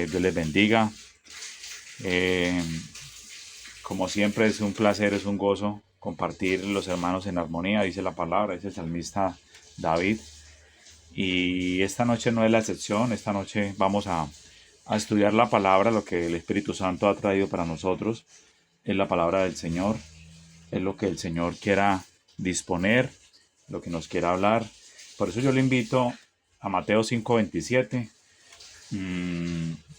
Dios les bendiga. Eh, Como siempre es un placer, es un gozo compartir los hermanos en armonía, dice la palabra, dice el salmista David. Y esta noche no es la excepción, esta noche vamos a estudiar la palabra, lo que el Espíritu Santo ha traído para nosotros. Es la palabra del Señor, es lo que el Señor quiera disponer, lo que nos quiera hablar. Por eso yo le invito a Mateo 5:27.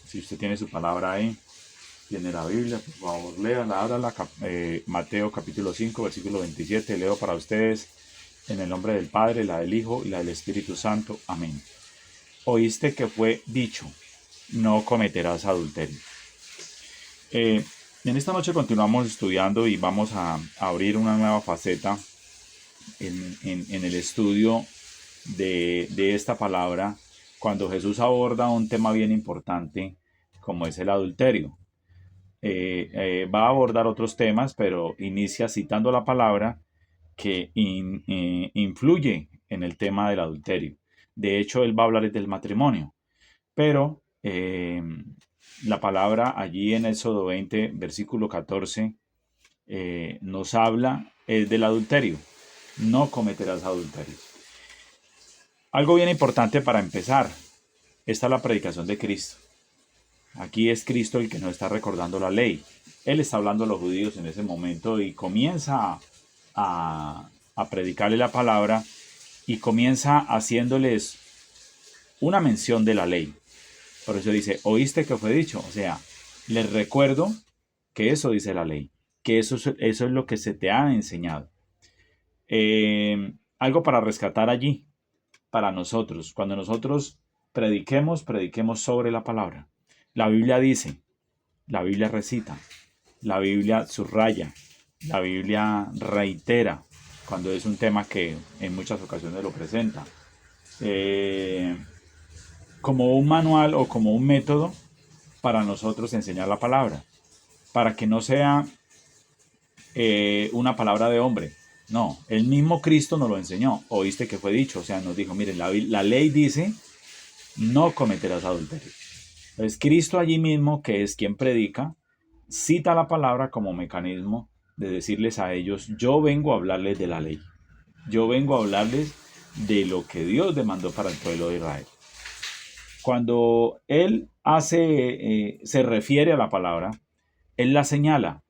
Si usted tiene su palabra ahí, tiene la Biblia, por favor, léala, ábrala. Mateo capítulo 5, versículo 27. Leo para ustedes en el nombre del Padre, la del Hijo y la del Espíritu Santo. Amén. Oíste que fue dicho, no cometerás adulterio. En esta noche continuamos estudiando y vamos a abrir una nueva faceta en el estudio de esta palabra, cuando Jesús aborda un tema bien importante como es el adulterio. Va a abordar otros temas, pero inicia citando la palabra que influye en el tema del adulterio. De hecho, él va a hablar del matrimonio, pero la palabra allí en Éxodo 20, versículo 14, nos habla del adulterio. No cometerás adulterio. Algo bien importante para empezar, esta es la predicación de Cristo. Aquí es Cristo el que nos está recordando la ley. Él está hablando a los judíos en ese momento y comienza a predicarle la palabra y comienza haciéndoles una mención de la ley. Por eso dice, oíste que fue dicho. O sea, les recuerdo que eso dice la ley, que eso es lo que se te ha enseñado. Algo para rescatar allí, para nosotros. Cuando nosotros prediquemos sobre la palabra. La Biblia dice, la Biblia recita, la Biblia subraya, la Biblia reitera cuando es un tema que en muchas ocasiones lo presenta. Como un manual o como un método para nosotros enseñar la palabra, para que no sea una palabra de hombre. No, el mismo Cristo nos lo enseñó. Oíste que fue dicho, o sea, nos dijo, miren, la ley dice, no cometerás adulterio. Entonces Cristo allí mismo, que es quien predica, cita la palabra como mecanismo de decirles a ellos, yo vengo a hablarles de la ley. Yo vengo a hablarles de lo que Dios demandó para el pueblo de Israel. Cuando Él se refiere a la palabra, Él la señala.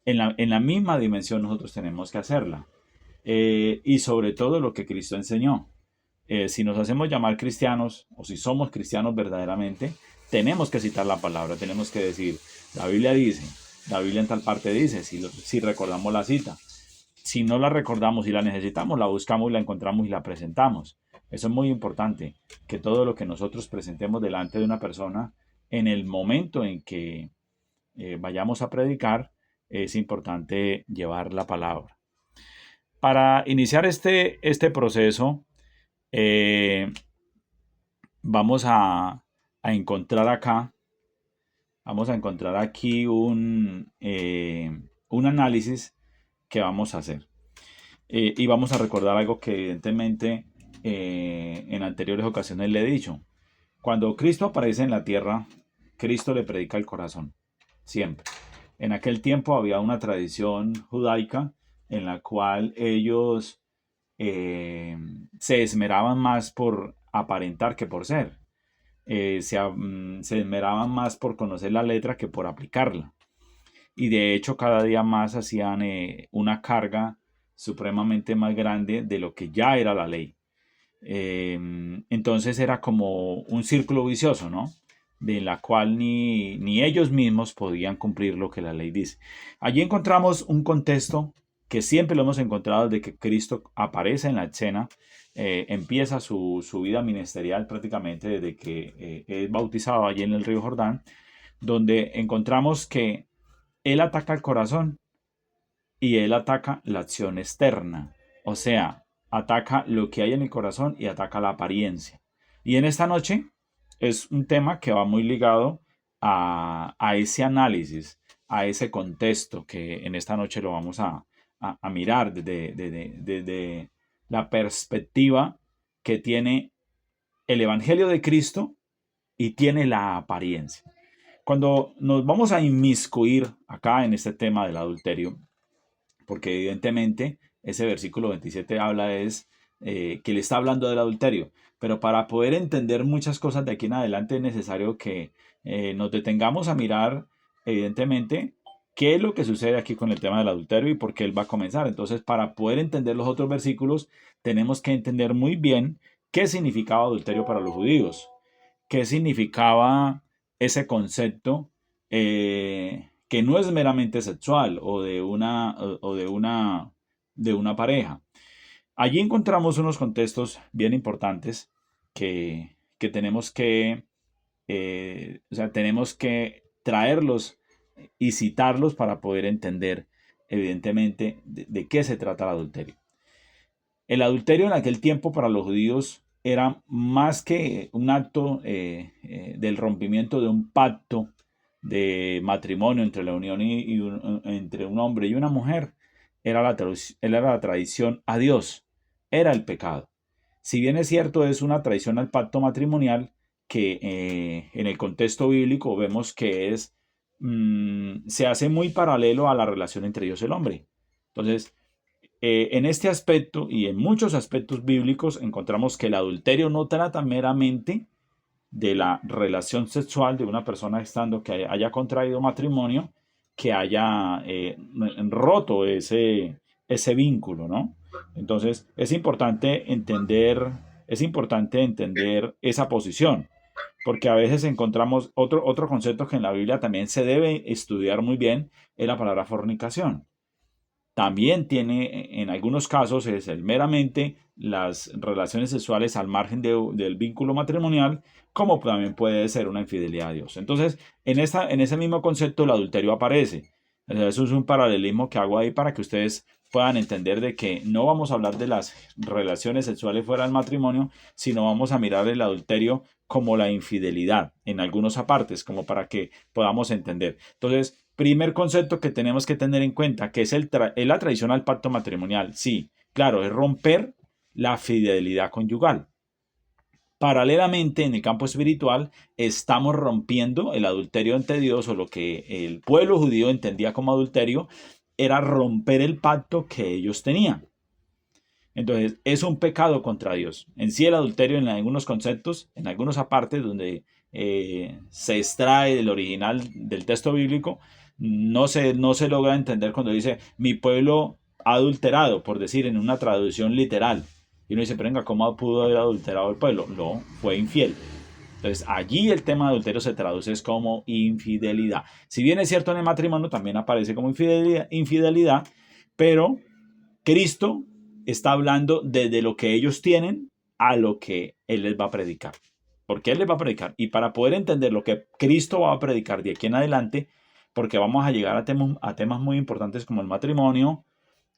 En la misma dimensión nosotros tenemos que hacerla. Y sobre todo lo que Cristo enseñó. Si nos hacemos llamar cristianos, o si somos cristianos verdaderamente, tenemos que citar la palabra, tenemos que decir, la Biblia dice, la Biblia en tal parte dice, si recordamos la cita. Si no la recordamos y la necesitamos, la buscamos y la encontramos y la presentamos. Eso es muy importante, que todo lo que nosotros presentemos delante de una persona, en el momento en que vayamos a predicar, es importante llevar la palabra. Para iniciar este proceso, vamos a encontrar acá, vamos a encontrar aquí un análisis que vamos a hacer. Y vamos a recordar algo que evidentemente en anteriores ocasiones le he dicho. Cuando Cristo aparece en la tierra, Cristo le predica el corazón, siempre. En aquel tiempo había una tradición judaica en la cual ellos se esmeraban más por aparentar que por ser. Se esmeraban más por conocer la letra que por aplicarla. Y de hecho cada día más hacían una carga supremamente más grande de lo que ya era la ley. Entonces era como un círculo vicioso, ¿no? De la cual ni ellos mismos podían cumplir lo que la ley dice. Allí encontramos un contexto que siempre lo hemos encontrado desde que Cristo aparece en la escena, empieza su vida ministerial prácticamente desde que es bautizado allí en el río Jordán, donde encontramos que Él ataca el corazón y Él ataca la acción externa, o sea, ataca lo que hay en el corazón y ataca la apariencia. Y en esta noche es un tema que va muy ligado a ese análisis, a ese contexto que en esta noche lo vamos a mirar desde la perspectiva que tiene el Evangelio de Cristo y tiene la apariencia. Cuando nos vamos a inmiscuir acá en este tema del adulterio, porque evidentemente ese versículo 27 habla que le está hablando del adulterio, pero para poder entender muchas cosas de aquí en adelante es necesario que nos detengamos a mirar evidentemente qué es lo que sucede aquí con el tema del adulterio y por qué él va a comenzar. Entonces, para poder entender los otros versículos, tenemos que entender muy bien qué significaba adulterio para los judíos, qué significaba ese concepto que no es meramente sexual de una pareja. Allí encontramos unos contextos bien importantes que tenemos tenemos que traerlos y citarlos para poder entender evidentemente de qué se trata el adulterio. El adulterio en aquel tiempo para los judíos era más que un acto del rompimiento de un pacto de matrimonio entre la unión entre un hombre y una mujer. Era la traición a Dios, era el pecado. Si bien es cierto, es una traición al pacto matrimonial que en el contexto bíblico vemos que se hace muy paralelo a la relación entre Dios y el hombre. Entonces, en este aspecto y en muchos aspectos bíblicos encontramos que el adulterio no trata meramente de la relación sexual de una persona estando que haya contraído matrimonio, que haya roto ese vínculo, ¿no? Entonces es importante entender esa posición, porque a veces encontramos otro concepto que en la Biblia también se debe estudiar muy bien, es la palabra fornicación. También tiene, en algunos casos, es el meramente las relaciones sexuales al margen del vínculo matrimonial, como también puede ser una infidelidad a Dios. Entonces, en ese mismo concepto, el adulterio aparece. O sea, eso es un paralelismo que hago ahí para que ustedes puedan entender de que no vamos a hablar de las relaciones sexuales fuera del matrimonio, sino vamos a mirar el adulterio como la infidelidad en algunos apartes, como para que podamos entender. Entonces, primer concepto que tenemos que tener en cuenta, que es la traición al pacto matrimonial. Sí, claro, es romper la fidelidad conyugal. Paralelamente, en el campo espiritual, estamos rompiendo el adulterio ante Dios, o lo que el pueblo judío entendía como adulterio, era romper el pacto que ellos tenían. Entonces, es un pecado contra Dios. En sí, el adulterio, en algunos conceptos, en algunos apartes donde se extrae del original del texto bíblico, no se logra entender cuando dice mi pueblo ha adulterado, por decir en una traducción literal. Y uno dice, pero venga, ¿cómo pudo haber adulterado el pueblo? No, fue infiel. Entonces, allí el tema de adulterio se traduce como infidelidad. Si bien es cierto en el matrimonio, también aparece como infidelidad, pero Cristo está hablando desde lo que ellos tienen a lo que Él les va a predicar. Porque Él les va a predicar. Y para poder entender lo que Cristo va a predicar de aquí en adelante, porque vamos a llegar a temas muy importantes como el matrimonio,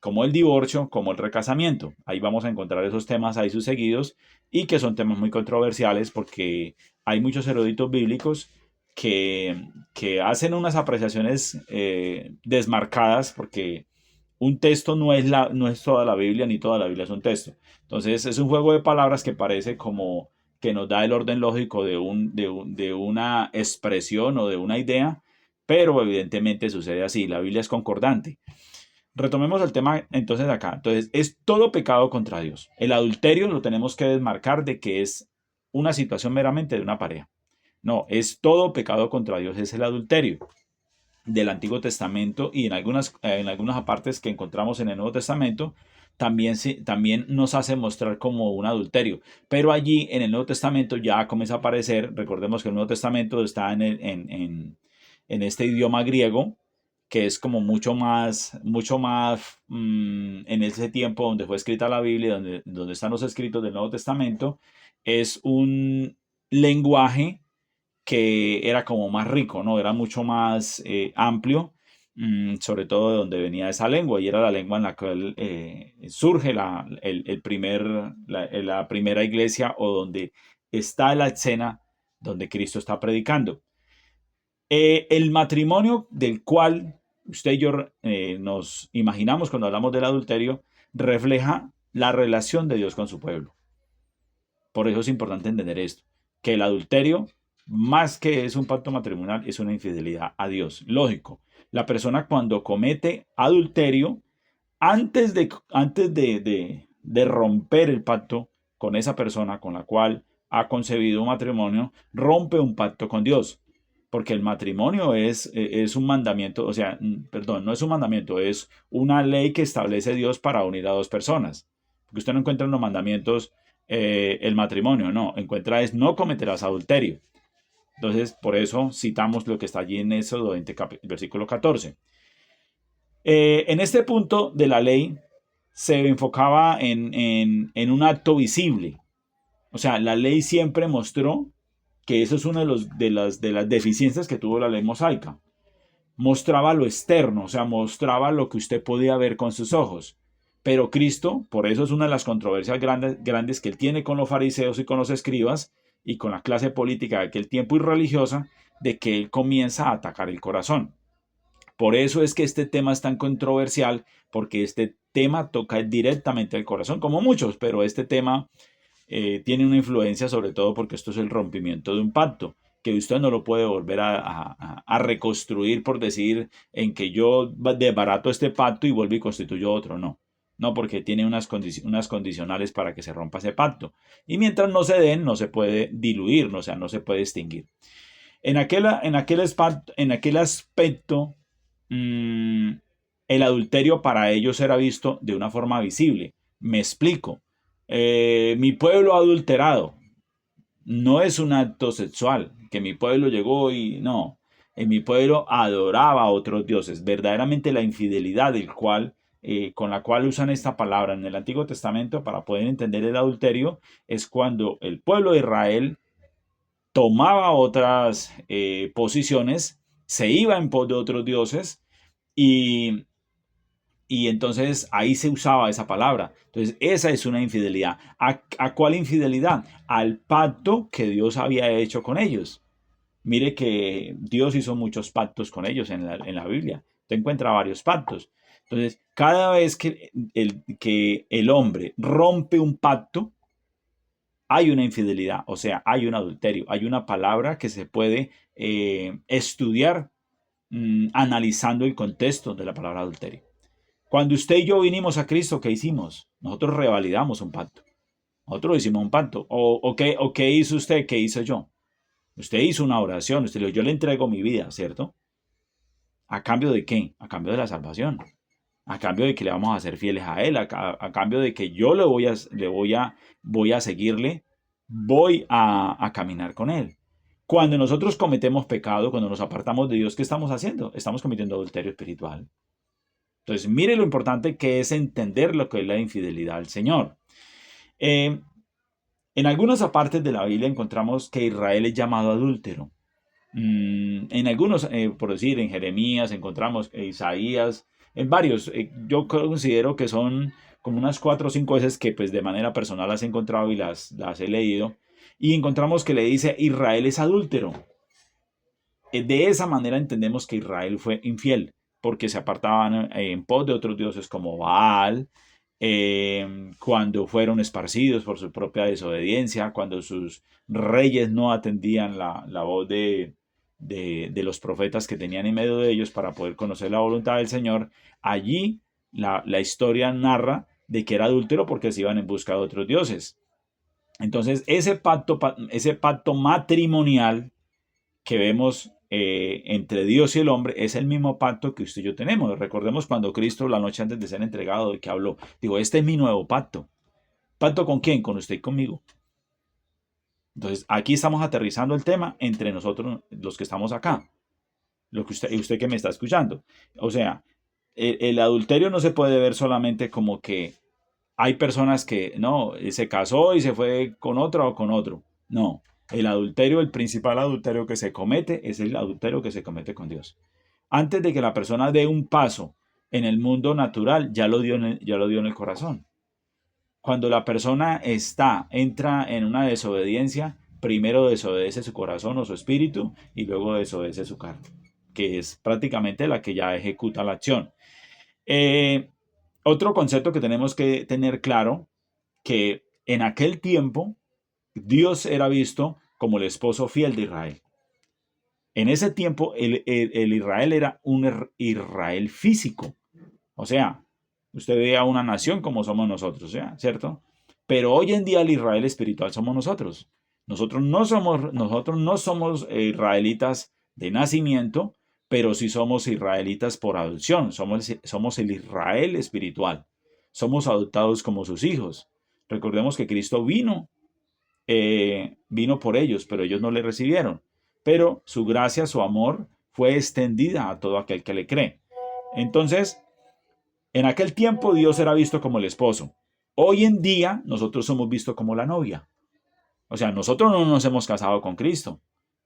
como el divorcio, como el recasamiento. Ahí vamos a encontrar esos temas ahí seguidos y que son temas muy controversiales porque hay muchos eruditos bíblicos que hacen unas apreciaciones desmarcadas porque un texto no es toda la Biblia, ni toda la Biblia es un texto. Entonces es un juego de palabras que parece como que nos da el orden lógico de una expresión o de una idea, pero evidentemente sucede así, la Biblia es concordante. Retomemos el tema entonces acá. Entonces es todo pecado contra Dios. El adulterio lo tenemos que desmarcar de que es una situación meramente de una pareja. No, es todo pecado contra Dios, es el adulterio del Antiguo Testamento y en algunas partes que encontramos en el Nuevo Testamento, también nos hace mostrar como un adulterio. Pero allí en el Nuevo Testamento ya comienza a aparecer, recordemos que el Nuevo Testamento está en este idioma griego, que es como mucho más en ese tiempo donde fue escrita la Biblia, donde están los escritos del Nuevo Testamento, es un lenguaje que era como más rico, ¿no? Era mucho más amplio, sobre todo de donde venía esa lengua, y era la lengua en la cual surge la primera iglesia o donde está la escena donde Cristo está predicando. El matrimonio del cual usted y yo nos imaginamos cuando hablamos del adulterio refleja la relación de Dios con su pueblo. Por eso es importante entender esto, que el adulterio más que es un pacto matrimonial, es una infidelidad a Dios. Lógico, la persona cuando comete adulterio, antes de romper el pacto con esa persona con la cual ha concebido un matrimonio, rompe un pacto con Dios. Porque el matrimonio es un mandamiento, o sea, perdón, no es un mandamiento, es una ley que establece Dios para unir a dos personas. Porque usted no encuentra en los mandamientos el matrimonio, no, encuentra es no cometerás adulterio. Entonces, por eso citamos lo que está allí en Éxodo 20, versículo 14. En este punto de la ley se enfocaba en un acto visible. O sea, la ley siempre mostró que eso es una de las deficiencias que tuvo la ley mosaica. Mostraba lo externo, o sea, mostraba lo que usted podía ver con sus ojos. Pero Cristo, por eso es una de las controversias grandes que él tiene con los fariseos y con los escribas y con la clase política de aquel tiempo y religiosa, de que él comienza a atacar el corazón. Por eso es que este tema es tan controversial, porque este tema toca directamente el corazón, como muchos, pero este tema tiene una influencia sobre todo porque esto es el rompimiento de un pacto, que usted no lo puede volver a reconstruir por decir en que yo desbarato este pacto y vuelvo y constituyo otro, no. No, porque tiene unas condicionales para que se rompa ese pacto. Y mientras no se den, no se puede diluir, o sea, no se puede extinguir. En aquel aspecto, mmm, el adulterio para ellos era visto de una forma visible. Me explico. Mi pueblo ha adulterado. No es un acto sexual, que mi pueblo llegó y no. En mi pueblo adoraba a otros dioses. Verdaderamente la infidelidad con la cual usan esta palabra en el Antiguo Testamento para poder entender el adulterio es cuando el pueblo de Israel tomaba otras posiciones, se iba en pos de otros dioses y, y entonces ahí se usaba esa palabra. Entonces esa es una infidelidad. ¿A cuál infidelidad? Al pacto que Dios había hecho con ellos. Mire que Dios hizo muchos pactos con ellos en la Biblia. Usted encuentra varios pactos. Entonces, cada vez que el hombre rompe un pacto, hay una infidelidad, o sea, hay un adulterio, hay una palabra que se puede estudiar analizando el contexto de la palabra adulterio. Cuando usted y yo vinimos a Cristo, ¿qué hicimos? Nosotros revalidamos un pacto. Nosotros hicimos un pacto. ¿O qué hizo usted? ¿Qué hice yo? Usted hizo una oración. Usted dijo, yo le entrego mi vida, ¿cierto? ¿A cambio de qué? A cambio de la salvación. A cambio de que le vamos a ser fieles a Él. A cambio de que yo voy a seguirle. Voy a caminar con Él. Cuando nosotros cometemos pecado, cuando nos apartamos de Dios, ¿qué estamos haciendo? Estamos cometiendo adulterio espiritual. Entonces, mire lo importante que es entender lo que es la infidelidad al Señor. En algunas partes de la Biblia encontramos que Israel es llamado adúltero. En algunos, por decir, en Jeremías encontramos Isaías, en varios. Yo considero que son como unas 4 o 5 veces que pues de manera personal las he encontrado y las he leído. Y encontramos que le dice Israel es adúltero. De esa manera entendemos que Israel fue infiel, porque se apartaban en pos de otros dioses como Baal, cuando fueron esparcidos por su propia desobediencia, cuando sus reyes no atendían la voz de los profetas que tenían en medio de ellos para poder conocer la voluntad del Señor. Allí la historia narra de que era adúltero porque se iban en busca de otros dioses. Entonces ese pacto matrimonial que vemos entre Dios y el hombre es el mismo pacto que usted y yo tenemos. Recordemos cuando Cristo, la noche antes de ser entregado, de que habló, digo, este es mi nuevo pacto. ¿Pacto con quién? Con usted y conmigo. Entonces, aquí estamos aterrizando el tema entre nosotros, los que estamos acá, lo que usted que me está escuchando. O sea, el adulterio no se puede ver solamente como que hay personas que, no, se casó y se fue con otra o con otro. No, el adulterio, el principal adulterio que se comete es el adulterio que se comete con Dios. Antes de que la persona dé un paso en el mundo natural, ya lo dio en el corazón. Cuando la persona entra en una desobediencia, primero desobedece su corazón o su espíritu y luego desobedece su carne, que es prácticamente la que ya ejecuta la acción. Eh, Otro concepto que tenemos que tener claro, que en aquel tiempo Dios era visto como el esposo fiel de Israel. En ese tiempo el Israel era un Israel físico. O sea, usted ve a una nación como somos nosotros, ¿cierto? Pero hoy en día el Israel espiritual somos nosotros. Nosotros no somos israelitas de nacimiento, pero sí somos israelitas por adopción. Somos el Israel espiritual. Somos adoptados como sus hijos. Recordemos que Cristo vino por ellos, pero ellos no le recibieron. Pero su gracia, su amor, fue extendida a todo aquel que le cree. Entonces, en aquel tiempo Dios era visto como el esposo. Hoy en día nosotros somos vistos como la novia. O sea, nosotros no nos hemos casado con Cristo,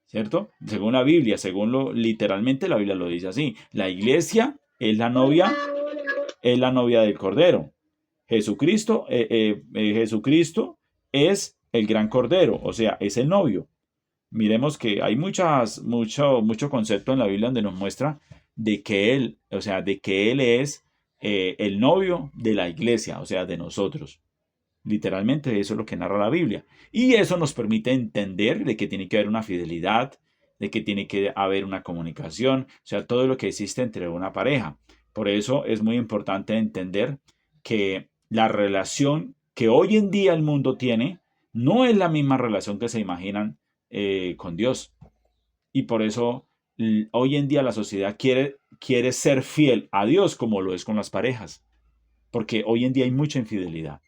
¿cierto? Según la Biblia, literalmente la Biblia lo dice así. La iglesia es la novia del Cordero. Jesucristo es el gran Cordero, o sea, es el novio. Miremos que hay mucho concepto en la Biblia donde nos muestra de que Él, o sea, de que Él es el novio de la iglesia, o sea, de nosotros. Literalmente eso es lo que narra la Biblia. Y eso nos permite entender de que tiene que haber una fidelidad, de que tiene que haber una comunicación, o sea, todo lo que existe entre una pareja. Por eso es muy importante entender que la relación que hoy en día el mundo tiene no es la misma relación que se imaginan con Dios. Y por eso hoy en día la sociedad quiere ser fiel a Dios como lo es con las parejas. Porque hoy en día hay mucha infidelidad.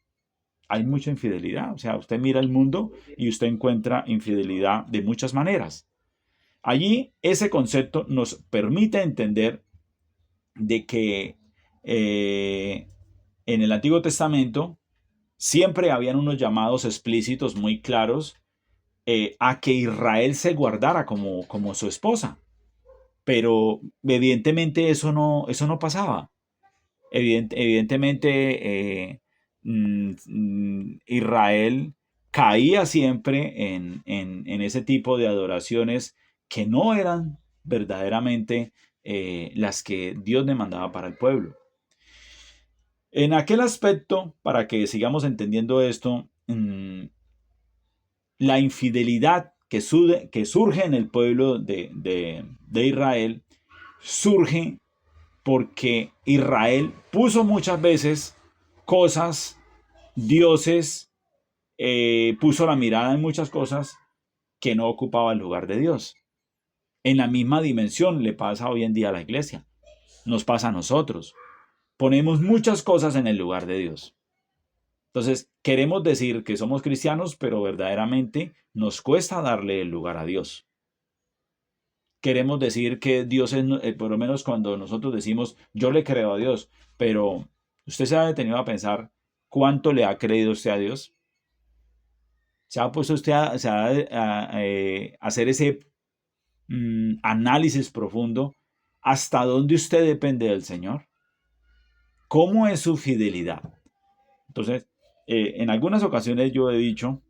Hay mucha infidelidad. O sea, usted mira el mundo y usted encuentra infidelidad de muchas maneras. Allí ese concepto nos permite entender de que en el Antiguo Testamento siempre habían unos llamados explícitos muy claros a que Israel se guardara como su esposa. Pero evidentemente eso no pasaba. Evidentemente Israel caía siempre en ese tipo de adoraciones que no eran verdaderamente las que Dios demandaba para el pueblo. En aquel aspecto, para que sigamos entendiendo esto, la infidelidad que surge en el pueblo de Israel surge porque Israel puso muchas veces cosas, dioses, puso la mirada en muchas cosas que no ocupaba el lugar de Dios. En la misma dimensión le pasa hoy en día a la iglesia, nos pasa a nosotros. Ponemos muchas cosas en el lugar de Dios. Entonces, queremos decir que somos cristianos, pero verdaderamente nos cuesta darle el lugar a Dios. Queremos decir que Dios es, por lo menos cuando nosotros decimos, yo le creo a Dios, pero usted se ha detenido a pensar cuánto le ha creído usted a Dios. ¿Se ha puesto usted a hacer ese análisis profundo? ¿Hasta dónde usted depende del Señor? ¿Cómo es su fidelidad? Entonces, en algunas ocasiones yo he dicho,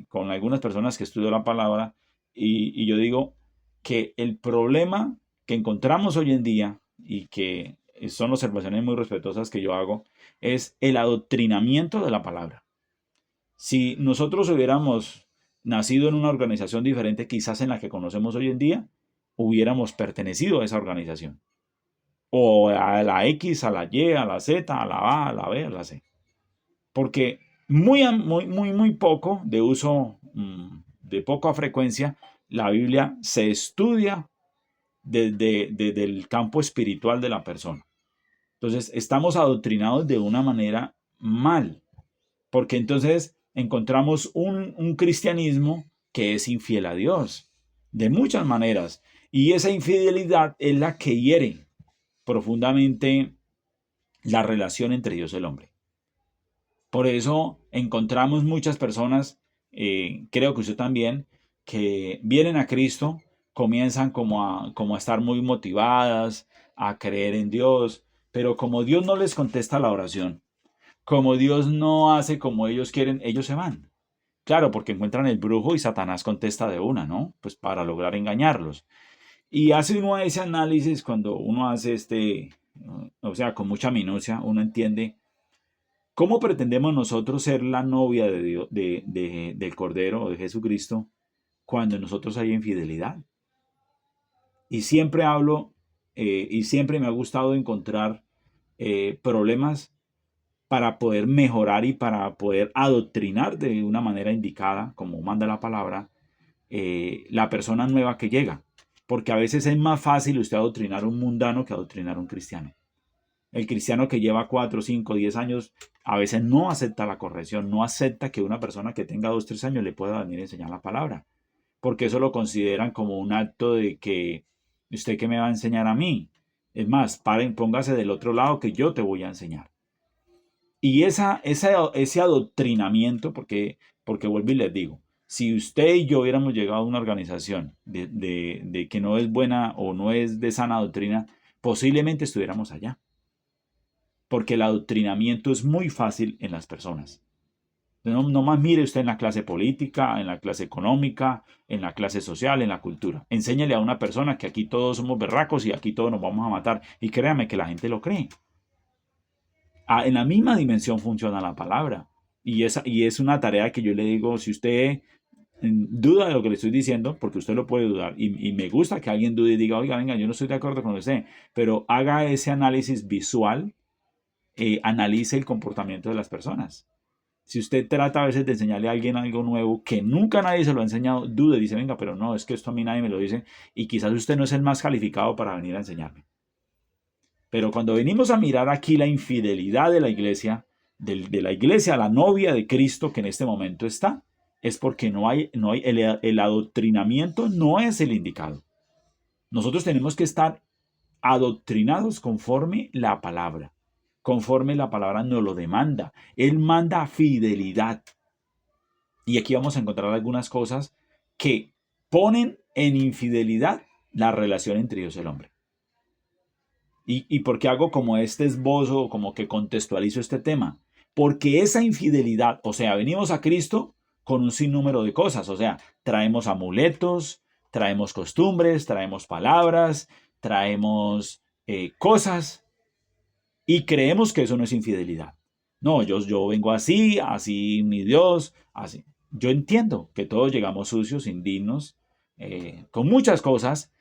con algunas personas que estudio la palabra, y yo digo que el problema que encontramos hoy en día, y que son observaciones muy respetuosas que yo hago, es el adoctrinamiento de la palabra. Si nosotros hubiéramos nacido en una organización diferente quizás en la que conocemos hoy en día, hubiéramos pertenecido a esa organización. O a la X, a la Y, a la Z, a la A, a la B, a la C. Porque muy poco de uso, de poca frecuencia, la Biblia se estudia desde el campo espiritual de la persona. Entonces, estamos adoctrinados de una manera mal, porque entonces encontramos un cristianismo que es infiel a Dios, de muchas maneras, y esa infidelidad es la que hiere profundamente la relación entre Dios y el hombre. Por eso encontramos muchas personas, creo que usted también, que vienen a Cristo, comienzan como a estar muy motivadas, a creer en Dios, pero como Dios no les contesta la oración, como Dios no hace como ellos quieren, ellos se van. Claro, porque encuentran el brujo y Satanás contesta de una, ¿no? Pues para lograr engañarlos. Y hace uno ese análisis cuando uno hace o sea, con mucha minucia, uno entiende cómo pretendemos nosotros ser la novia de Dios, del Cordero o de Jesucristo, cuando en nosotros hay infidelidad. Y siempre hablo y siempre me ha gustado encontrar problemas para poder mejorar y para poder adoctrinar de una manera indicada, como manda la palabra, la persona nueva que llega. Porque a veces es más fácil usted adoctrinar a un mundano que adoctrinar a un cristiano. El cristiano que lleva 4, 5, 10 años a veces no acepta la corrección, no acepta que una persona que tenga 2, 3 años le pueda venir a enseñar la palabra. Porque eso lo consideran como un acto de que usted que me va a enseñar a mí. Es más, paren, póngase del otro lado que yo te voy a enseñar. Y ese adoctrinamiento, porque vuelvo y les digo, si usted y yo hubiéramos llegado a una organización de que no es buena o no es de sana doctrina, posiblemente estuviéramos allá. Porque el adoctrinamiento es muy fácil en las personas. No más mire usted en la clase política, en la clase económica, en la clase social, en la cultura. Enséñale a una persona que aquí todos somos berracos y aquí todos nos vamos a matar. Y créame que la gente lo cree. En la misma dimensión funciona la palabra. Y es una tarea que yo le digo, si usted duda de lo que le estoy diciendo, porque usted lo puede dudar, y me gusta que alguien dude y diga, oiga, venga, yo no estoy de acuerdo con usted, pero haga ese análisis visual, analice el comportamiento de las personas. Si usted trata a veces de enseñarle a alguien algo nuevo que nunca nadie se lo ha enseñado, dude, dice, venga, pero no, es que esto a mí nadie me lo dice, y quizás usted no es el más calificado para venir a enseñarme. Pero cuando venimos a mirar aquí la infidelidad de la iglesia, de la iglesia, la novia de Cristo que en este momento está, es porque el adoctrinamiento no es el indicado. Nosotros tenemos que estar adoctrinados conforme la palabra nos lo demanda. Él manda fidelidad. Y aquí vamos a encontrar algunas cosas que ponen en infidelidad la relación entre Dios y el hombre. ¿Y por qué hago como este esbozo, como que contextualizo este tema? Porque esa infidelidad, o sea, venimos a Cristo con un sinnúmero de cosas, o sea, traemos amuletos, traemos costumbres, traemos palabras, traemos cosas, y creemos que eso no es infidelidad. No, yo vengo así mi Dios, así. Yo entiendo que todos llegamos sucios, indignos, con muchas cosas,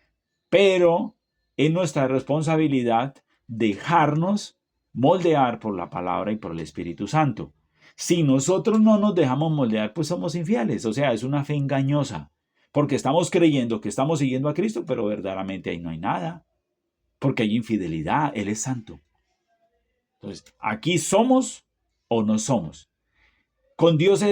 pero es nuestra responsabilidad dejarnos moldear por la palabra y por el Espíritu Santo. Si nosotros no nos dejamos moldear, pues somos infieles, o sea, es una fe engañosa, porque estamos creyendo que estamos siguiendo a Cristo, pero verdaderamente ahí no hay nada, porque hay infidelidad, Él es santo. Entonces, aquí somos o no somos. Con Dios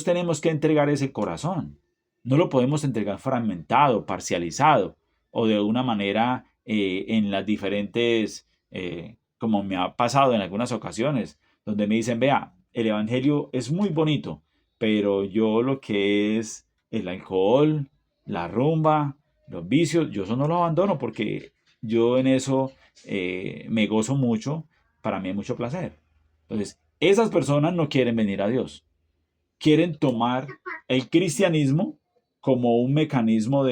tenemos que entregar ese corazón. No lo podemos entregar fragmentado, parcializado o de una manera en las diferentes, como me ha pasado en algunas ocasiones, donde me dicen, vea, el evangelio es muy bonito, pero yo lo que es el alcohol, la rumba, los vicios, yo eso no lo abandono porque yo en eso me gozo mucho, para mí es mucho placer. Entonces, esas personas no quieren venir a Dios. Quieren tomar el cristianismo como un mecanismo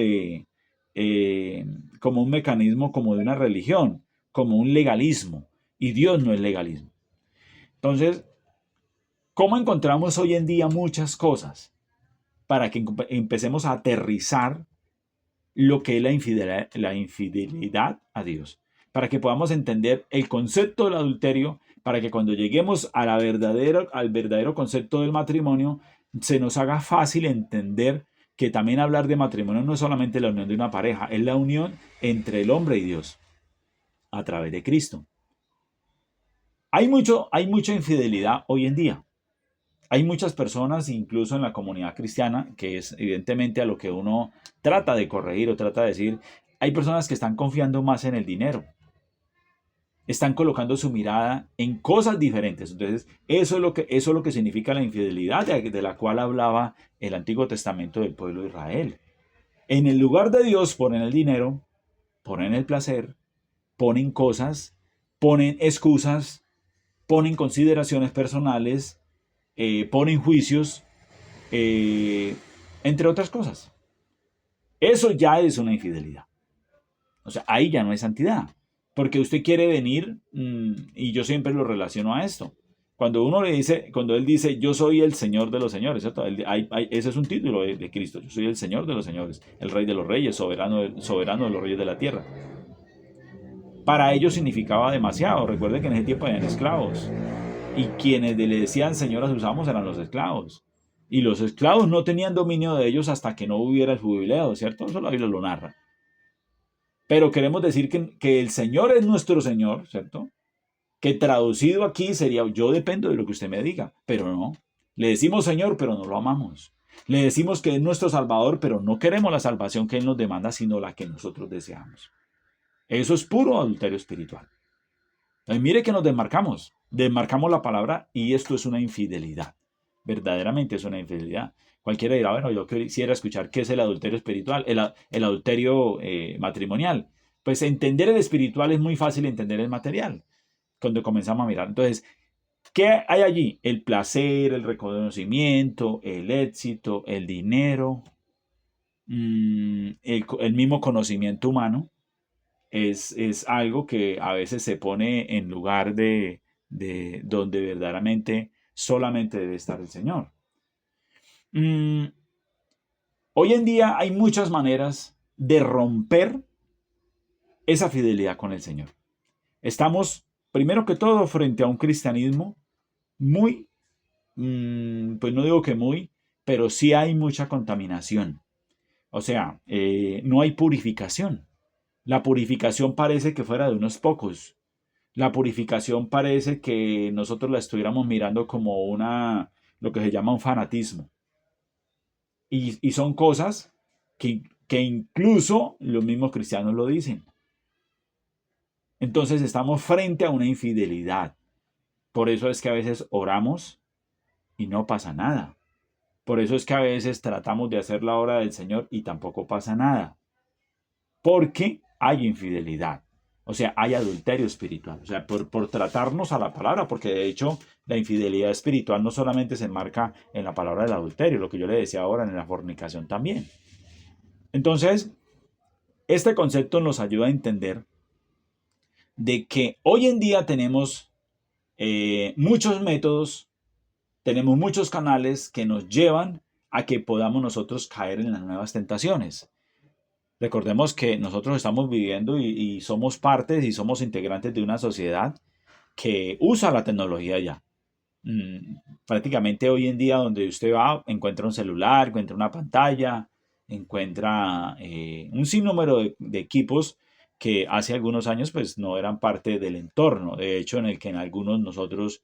como un mecanismo como de una religión, como un legalismo. Y Dios no es legalismo. Entonces, ¿cómo encontramos hoy en día muchas cosas para que empecemos a aterrizar lo que es la infidelidad a Dios? Para que podamos entender el concepto del adulterio, para que cuando lleguemos al verdadero concepto del matrimonio, se nos haga fácil entender que también hablar de matrimonio no es solamente la unión de una pareja, es la unión entre el hombre y Dios a través de Cristo. Hay mucha infidelidad hoy en día. Hay muchas personas, incluso en la comunidad cristiana, que es evidentemente a lo que uno trata de corregir o trata de decir, hay personas que están confiando más en el dinero. Están colocando su mirada en cosas diferentes. Entonces, eso es lo que significa la infidelidad de la cual hablaba el Antiguo Testamento del pueblo de Israel. En el lugar de Dios ponen el dinero, ponen el placer, ponen cosas, ponen excusas, ponen consideraciones personales, ponen juicios, entre otras cosas. Eso ya es una infidelidad. O sea, ahí ya no hay santidad. Porque usted quiere venir, y yo siempre lo relaciono a esto. Cuando él dice, yo soy el Señor de los señores, ¿cierto? Ese es un título de Cristo. Yo soy el Señor de los señores, el Rey de los reyes, soberano de los reyes de la tierra. Para ellos significaba demasiado. Recuerden que en ese tiempo eran esclavos. Y quienes le decían Señor a sus amos eran los esclavos. Y los esclavos no tenían dominio de ellos hasta que no hubiera el jubileo, ¿cierto? Eso la Biblia lo narra. Pero queremos decir que el Señor es nuestro Señor, ¿cierto? Que traducido aquí sería, yo dependo de lo que usted me diga, pero no. Le decimos Señor, pero no lo amamos. Le decimos que es nuestro Salvador, pero no queremos la salvación que Él nos demanda, sino la que nosotros deseamos. Eso es puro adulterio espiritual. Entonces, mire que nos desmarcamos la palabra y esto es una infidelidad. Verdaderamente es una infidelidad. Cualquiera dirá, bueno, yo quisiera escuchar qué es el adulterio espiritual, el adulterio matrimonial. Pues entender el espiritual es muy fácil entender el material cuando comenzamos a mirar. Entonces, ¿qué hay allí? El placer, el reconocimiento, el éxito, el dinero, el mismo conocimiento humano. Es algo que a veces se pone en lugar de donde verdaderamente solamente debe estar el Señor. Hoy en día hay muchas maneras de romper esa fidelidad con el Señor. Estamos, primero que todo, frente a un cristianismo muy, pues no digo que muy, pero sí hay mucha contaminación. O sea, no hay purificación. La purificación parece que fuera de unos pocos. La purificación parece que nosotros la estuviéramos mirando como lo que se llama un fanatismo. Y son cosas que incluso los mismos cristianos lo dicen. Entonces estamos frente a una infidelidad. Por eso es que a veces oramos y no pasa nada. Por eso es que a veces tratamos de hacer la obra del Señor y tampoco pasa nada. Porque hay infidelidad. O sea, hay adulterio espiritual. O sea, por tratarnos a la palabra, porque de hecho la infidelidad espiritual no solamente se enmarca en la palabra del adulterio, lo que yo le decía ahora en la fornicación también. Entonces, este concepto nos ayuda a entender de que hoy en día tenemos muchos métodos, tenemos muchos canales que nos llevan a que podamos nosotros caer en las nuevas tentaciones. Recordemos que nosotros estamos viviendo y somos partes y somos integrantes de una sociedad que usa la tecnología ya. Prácticamente hoy en día donde usted va encuentra un celular, encuentra una pantalla, encuentra un sinnúmero de equipos que hace algunos años pues no eran parte del entorno, de hecho en el que en algunos nosotros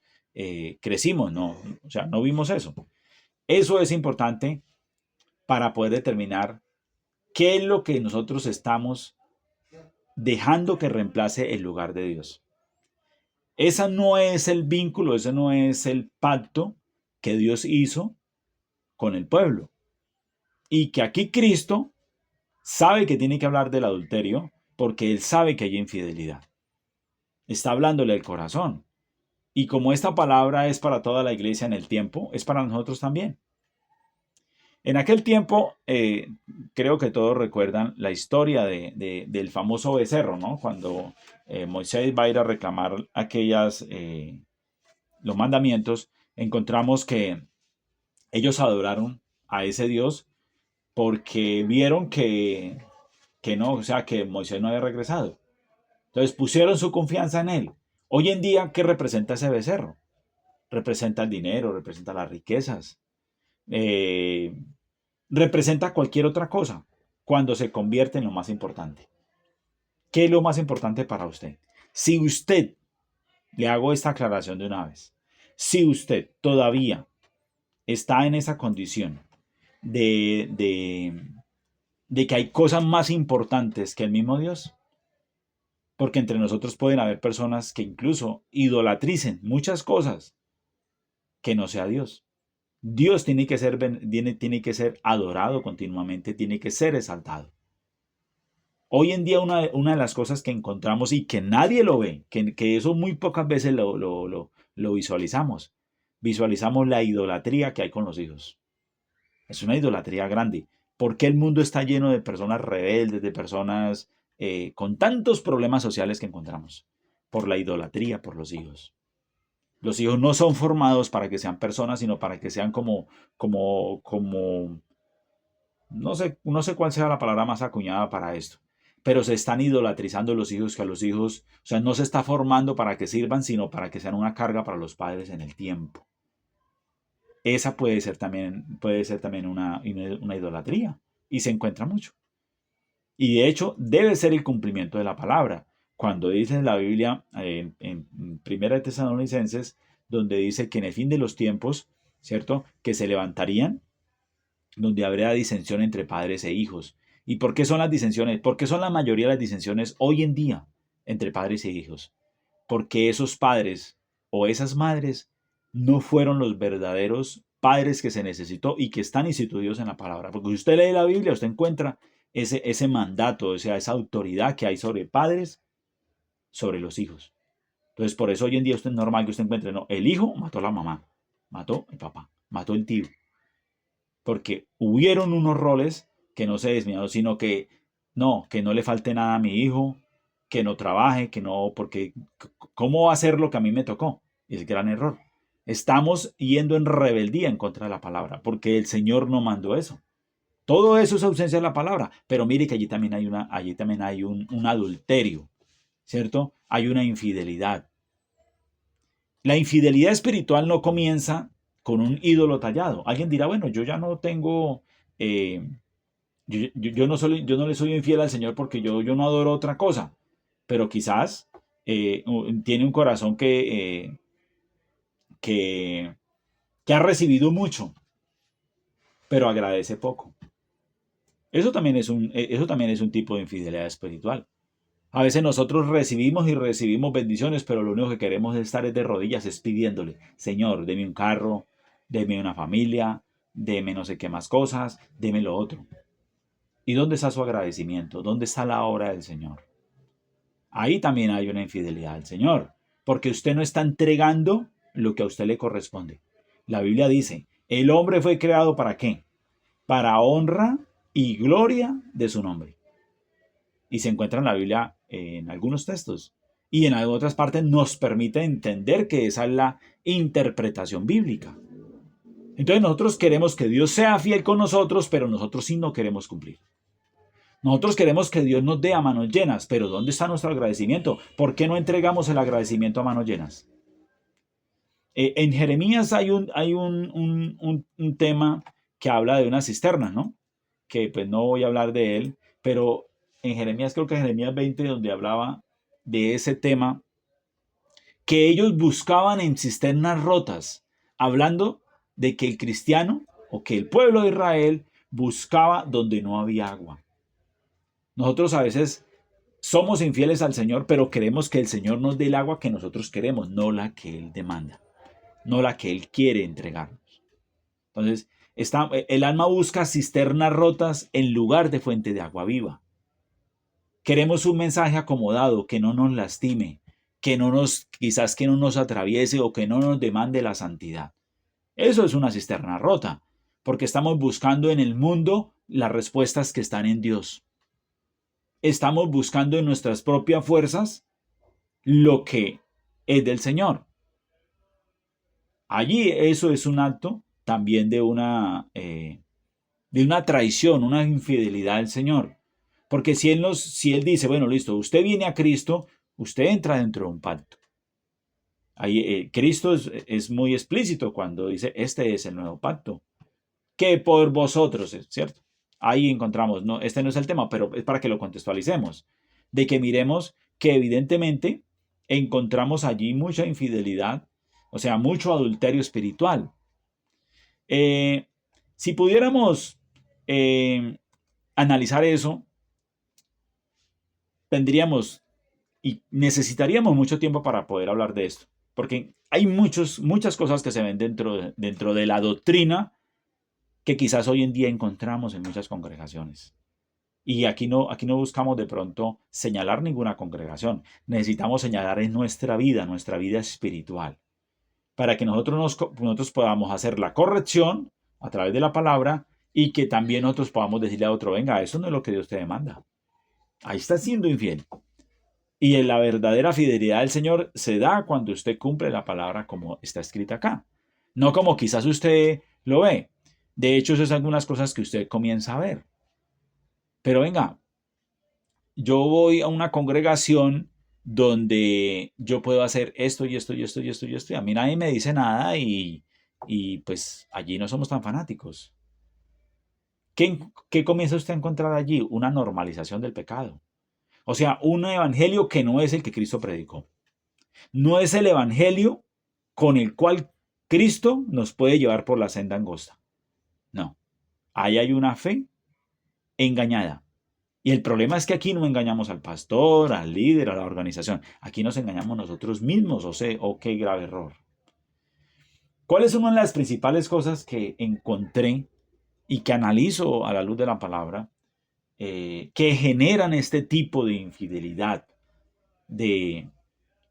crecimos, no, o sea, no vimos eso. Eso es importante para poder determinar qué es lo que nosotros estamos dejando que reemplace el lugar de Dios. Ese no es el vínculo, ese no es el pacto que Dios hizo con el pueblo. Y que aquí Cristo sabe que tiene que hablar del adulterio porque Él sabe que hay infidelidad. Está hablándole al corazón. Y como esta palabra es para toda la iglesia en el tiempo, es para nosotros también. En aquel tiempo, creo que todos recuerdan la historia del famoso becerro, ¿no? Cuando Moisés va a ir a reclamar los mandamientos, encontramos que ellos adoraron a ese Dios porque vieron que no, o sea, que Moisés no había regresado. Entonces pusieron su confianza en él. Hoy en día, ¿qué representa ese becerro? Representa el dinero, representa las riquezas. Representa cualquier otra cosa cuando se convierte en lo más importante. ¿Qué es lo más importante para usted? Si usted, le hago esta aclaración de una vez, si usted todavía está en esa condición de que hay cosas más importantes que el mismo Dios, porque entre nosotros pueden haber personas que incluso idolatricen muchas cosas que no sea Dios. Dios tiene que ser adorado continuamente, tiene que ser exaltado. Hoy en día una de las cosas que encontramos y que nadie lo ve, que eso muy pocas veces lo visualizamos. Visualizamos la idolatría que hay con los hijos. Es una idolatría grande. ¿Por qué el mundo está lleno de personas rebeldes, de personas con tantos problemas sociales que encontramos? Por la idolatría, por los hijos. Los hijos no son formados para que sean personas, sino para que sean no sé cuál sea la palabra más acuñada para esto, pero se están idolatrizando los hijos, que a los hijos, o sea, no se está formando para que sirvan, sino para que sean una carga para los padres en el tiempo. Esa puede ser también una idolatría, y se encuentra mucho. Y de hecho, debe ser el cumplimiento de la palabra. Cuando dice en la Biblia, en Primera de Tesalonicenses, donde dice que en el fin de los tiempos, ¿cierto? Que se levantarían, donde habría disensión entre padres e hijos. ¿Y por qué son las disensiones? ¿Por qué son la mayoría de las disensiones hoy en día entre padres e hijos? Porque esos padres o esas madres no fueron los verdaderos padres que se necesitó y que están instituidos en la palabra. Porque si usted lee la Biblia, usted encuentra ese mandato, o sea, esa autoridad que hay sobre padres, sobre los hijos. Entonces, por eso hoy en día usted es normal que usted encuentre, no, el hijo mató a la mamá, mató el papá, mató el tío. Porque hubieron unos roles que no se desviaron, sino que no le falte nada a mi hijo, que no trabaje, que no, porque ¿cómo va a ser lo que a mí me tocó? Es gran error. Estamos yendo en rebeldía en contra de la palabra, porque el Señor no mandó eso. Todo eso es ausencia de la palabra, pero mire que allí también hay un adulterio, ¿cierto? Hay una infidelidad. La infidelidad espiritual no comienza con un ídolo tallado. Alguien dirá, bueno, yo ya no tengo, eh, yo no le soy infiel al Señor porque yo no adoro otra cosa, pero quizás tiene un corazón que, que ha recibido mucho, pero agradece poco. Eso también es un tipo de infidelidad espiritual. A veces nosotros recibimos y recibimos bendiciones, pero lo único que queremos es estar de rodillas, es pidiéndole, Señor, deme un carro, deme una familia, deme no sé qué más cosas, deme lo otro. ¿Y dónde está su agradecimiento? ¿Dónde está la obra del Señor? Ahí también hay una infidelidad al Señor, porque usted no está entregando lo que a usted le corresponde. La Biblia dice, el hombre fue creado ¿para qué? Para honra y gloria de su nombre. Y se encuentra en la Biblia en algunos textos. Y en otras partes nos permite entender que esa es la interpretación bíblica. Entonces nosotros queremos que Dios sea fiel con nosotros, pero nosotros sí no queremos cumplir. Nosotros queremos que Dios nos dé a manos llenas, pero ¿dónde está nuestro agradecimiento? ¿Por qué no entregamos el agradecimiento a manos llenas? En Jeremías hay un tema que habla de una cisterna, ¿no? Que pues no voy a hablar de él, pero en Jeremías, creo que en Jeremías 20, donde hablaba de ese tema, que ellos buscaban en cisternas rotas, hablando de que el cristiano o que el pueblo de Israel buscaba donde no había agua. Nosotros a veces somos infieles al Señor, pero queremos que el Señor nos dé el agua que nosotros queremos, no la que Él demanda, no la que Él quiere entregarnos. Entonces, el alma busca cisternas rotas en lugar de fuente de agua viva. Queremos un mensaje acomodado que no nos lastime, quizás que no nos atraviese o que no nos demande la santidad. Eso es una cisterna rota, porque estamos buscando en el mundo las respuestas que están en Dios. Estamos buscando en nuestras propias fuerzas lo que es del Señor. Allí eso es un acto también de una traición, una infidelidad al Señor. Porque si Él dice, bueno, listo, usted viene a Cristo, usted entra dentro de un pacto. Ahí, Cristo es muy explícito cuando dice, este es el nuevo pacto, que por vosotros, ¿cierto? Ahí encontramos, no, este no es el tema, pero es para que lo contextualicemos, de que miremos que evidentemente encontramos allí mucha infidelidad, o sea, mucho adulterio espiritual. Eh, si pudiéramos analizar eso, tendríamos y necesitaríamos mucho tiempo para poder hablar de esto, porque hay muchas cosas que se ven dentro de la doctrina que quizás hoy en día encontramos en muchas congregaciones. Y aquí no buscamos de pronto señalar ninguna congregación, necesitamos señalar en nuestra vida espiritual, para que nosotros podamos hacer la corrección a través de la palabra y que también nosotros podamos decirle a otro, venga, eso no es lo que Dios te demanda. Ahí está siendo infiel. Y la verdadera fidelidad del Señor se da cuando usted cumple la palabra como está escrita acá. No como quizás usted lo ve. De hecho, esas son algunas cosas que usted comienza a ver. Pero venga, yo voy a una congregación donde yo puedo hacer esto y esto y esto y esto y esto. Y a mí nadie me dice nada y pues allí no somos tan fanáticos. ¿Qué comienza usted a encontrar allí? Una normalización del pecado. O sea, un evangelio que no es el que Cristo predicó. No es el evangelio con el cual Cristo nos puede llevar por la senda angosta. No. Ahí hay una fe engañada. Y el problema es que aquí no engañamos al pastor, al líder, a la organización. Aquí nos engañamos nosotros mismos. O sea, oh, qué grave error. ¿Cuáles son una de las principales cosas que encontré y que analizo a la luz de la palabra que generan este tipo de infidelidad, de,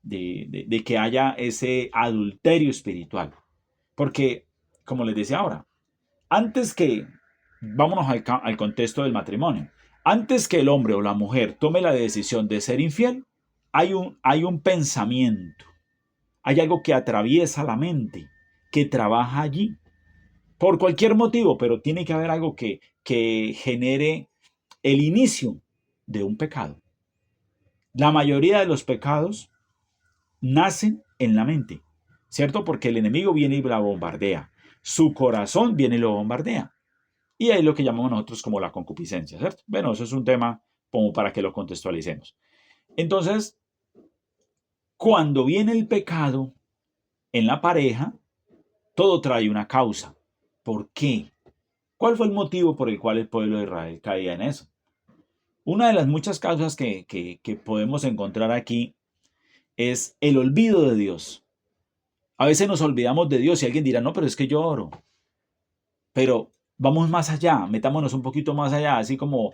de que haya ese adulterio espiritual? Porque, como les decía ahora, antes que, vámonos al contexto del matrimonio, antes que el hombre o la mujer tome la decisión de ser infiel, hay un pensamiento, hay algo que atraviesa la mente, que trabaja allí, por cualquier motivo, pero tiene que haber algo que genere el inicio de un pecado. La mayoría de los pecados nacen en la mente, ¿cierto? Porque el enemigo viene y la bombardea. Su corazón viene y lo bombardea. Y ahí lo que llamamos nosotros como la concupiscencia, ¿cierto? Bueno, eso es un tema como para que lo contextualicemos. Entonces, cuando viene el pecado en la pareja, todo trae una causa. ¿Por qué? ¿Cuál fue el motivo por el cual el pueblo de Israel caía en eso? Una de las muchas causas que podemos encontrar aquí es el olvido de Dios. A veces nos olvidamos de Dios y alguien dirá, no, pero es que yo oro. Pero vamos más allá, metámonos un poquito más allá, así como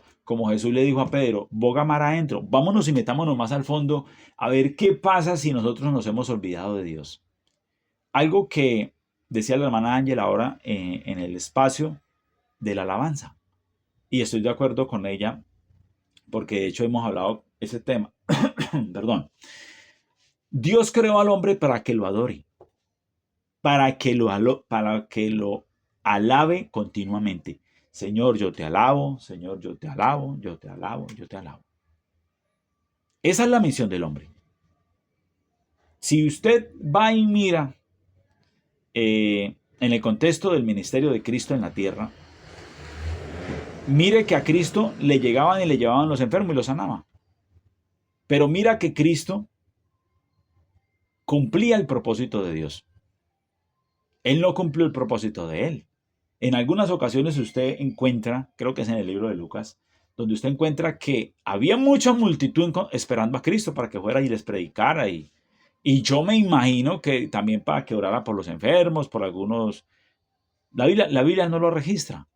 Jesús le dijo a Pedro, boga mar adentro, vámonos y metámonos más al fondo a ver qué pasa si nosotros nos hemos olvidado de Dios. Algo que decía la hermana Ángela ahora en el espacio de la alabanza. Y estoy de acuerdo con ella, porque de hecho hemos hablado ese tema. Perdón. Dios creó al hombre para que lo adore, para que lo alabe continuamente. Señor, yo te alabo, Señor, yo te alabo, yo te alabo, yo te alabo. Esa es la misión del hombre. Si usted va y mira en el contexto del ministerio de Cristo en la tierra, mire que a Cristo le llegaban y le llevaban los enfermos y los sanaba. Pero mira que Cristo cumplía el propósito de Dios. Él no cumplió el propósito de él. En algunas ocasiones usted encuentra, creo que es en el libro de Lucas, donde usted encuentra que había mucha multitud esperando a Cristo para que fuera y les predicara. Y yo me imagino que también para que orara por los enfermos, por algunos. La Biblia no lo registra.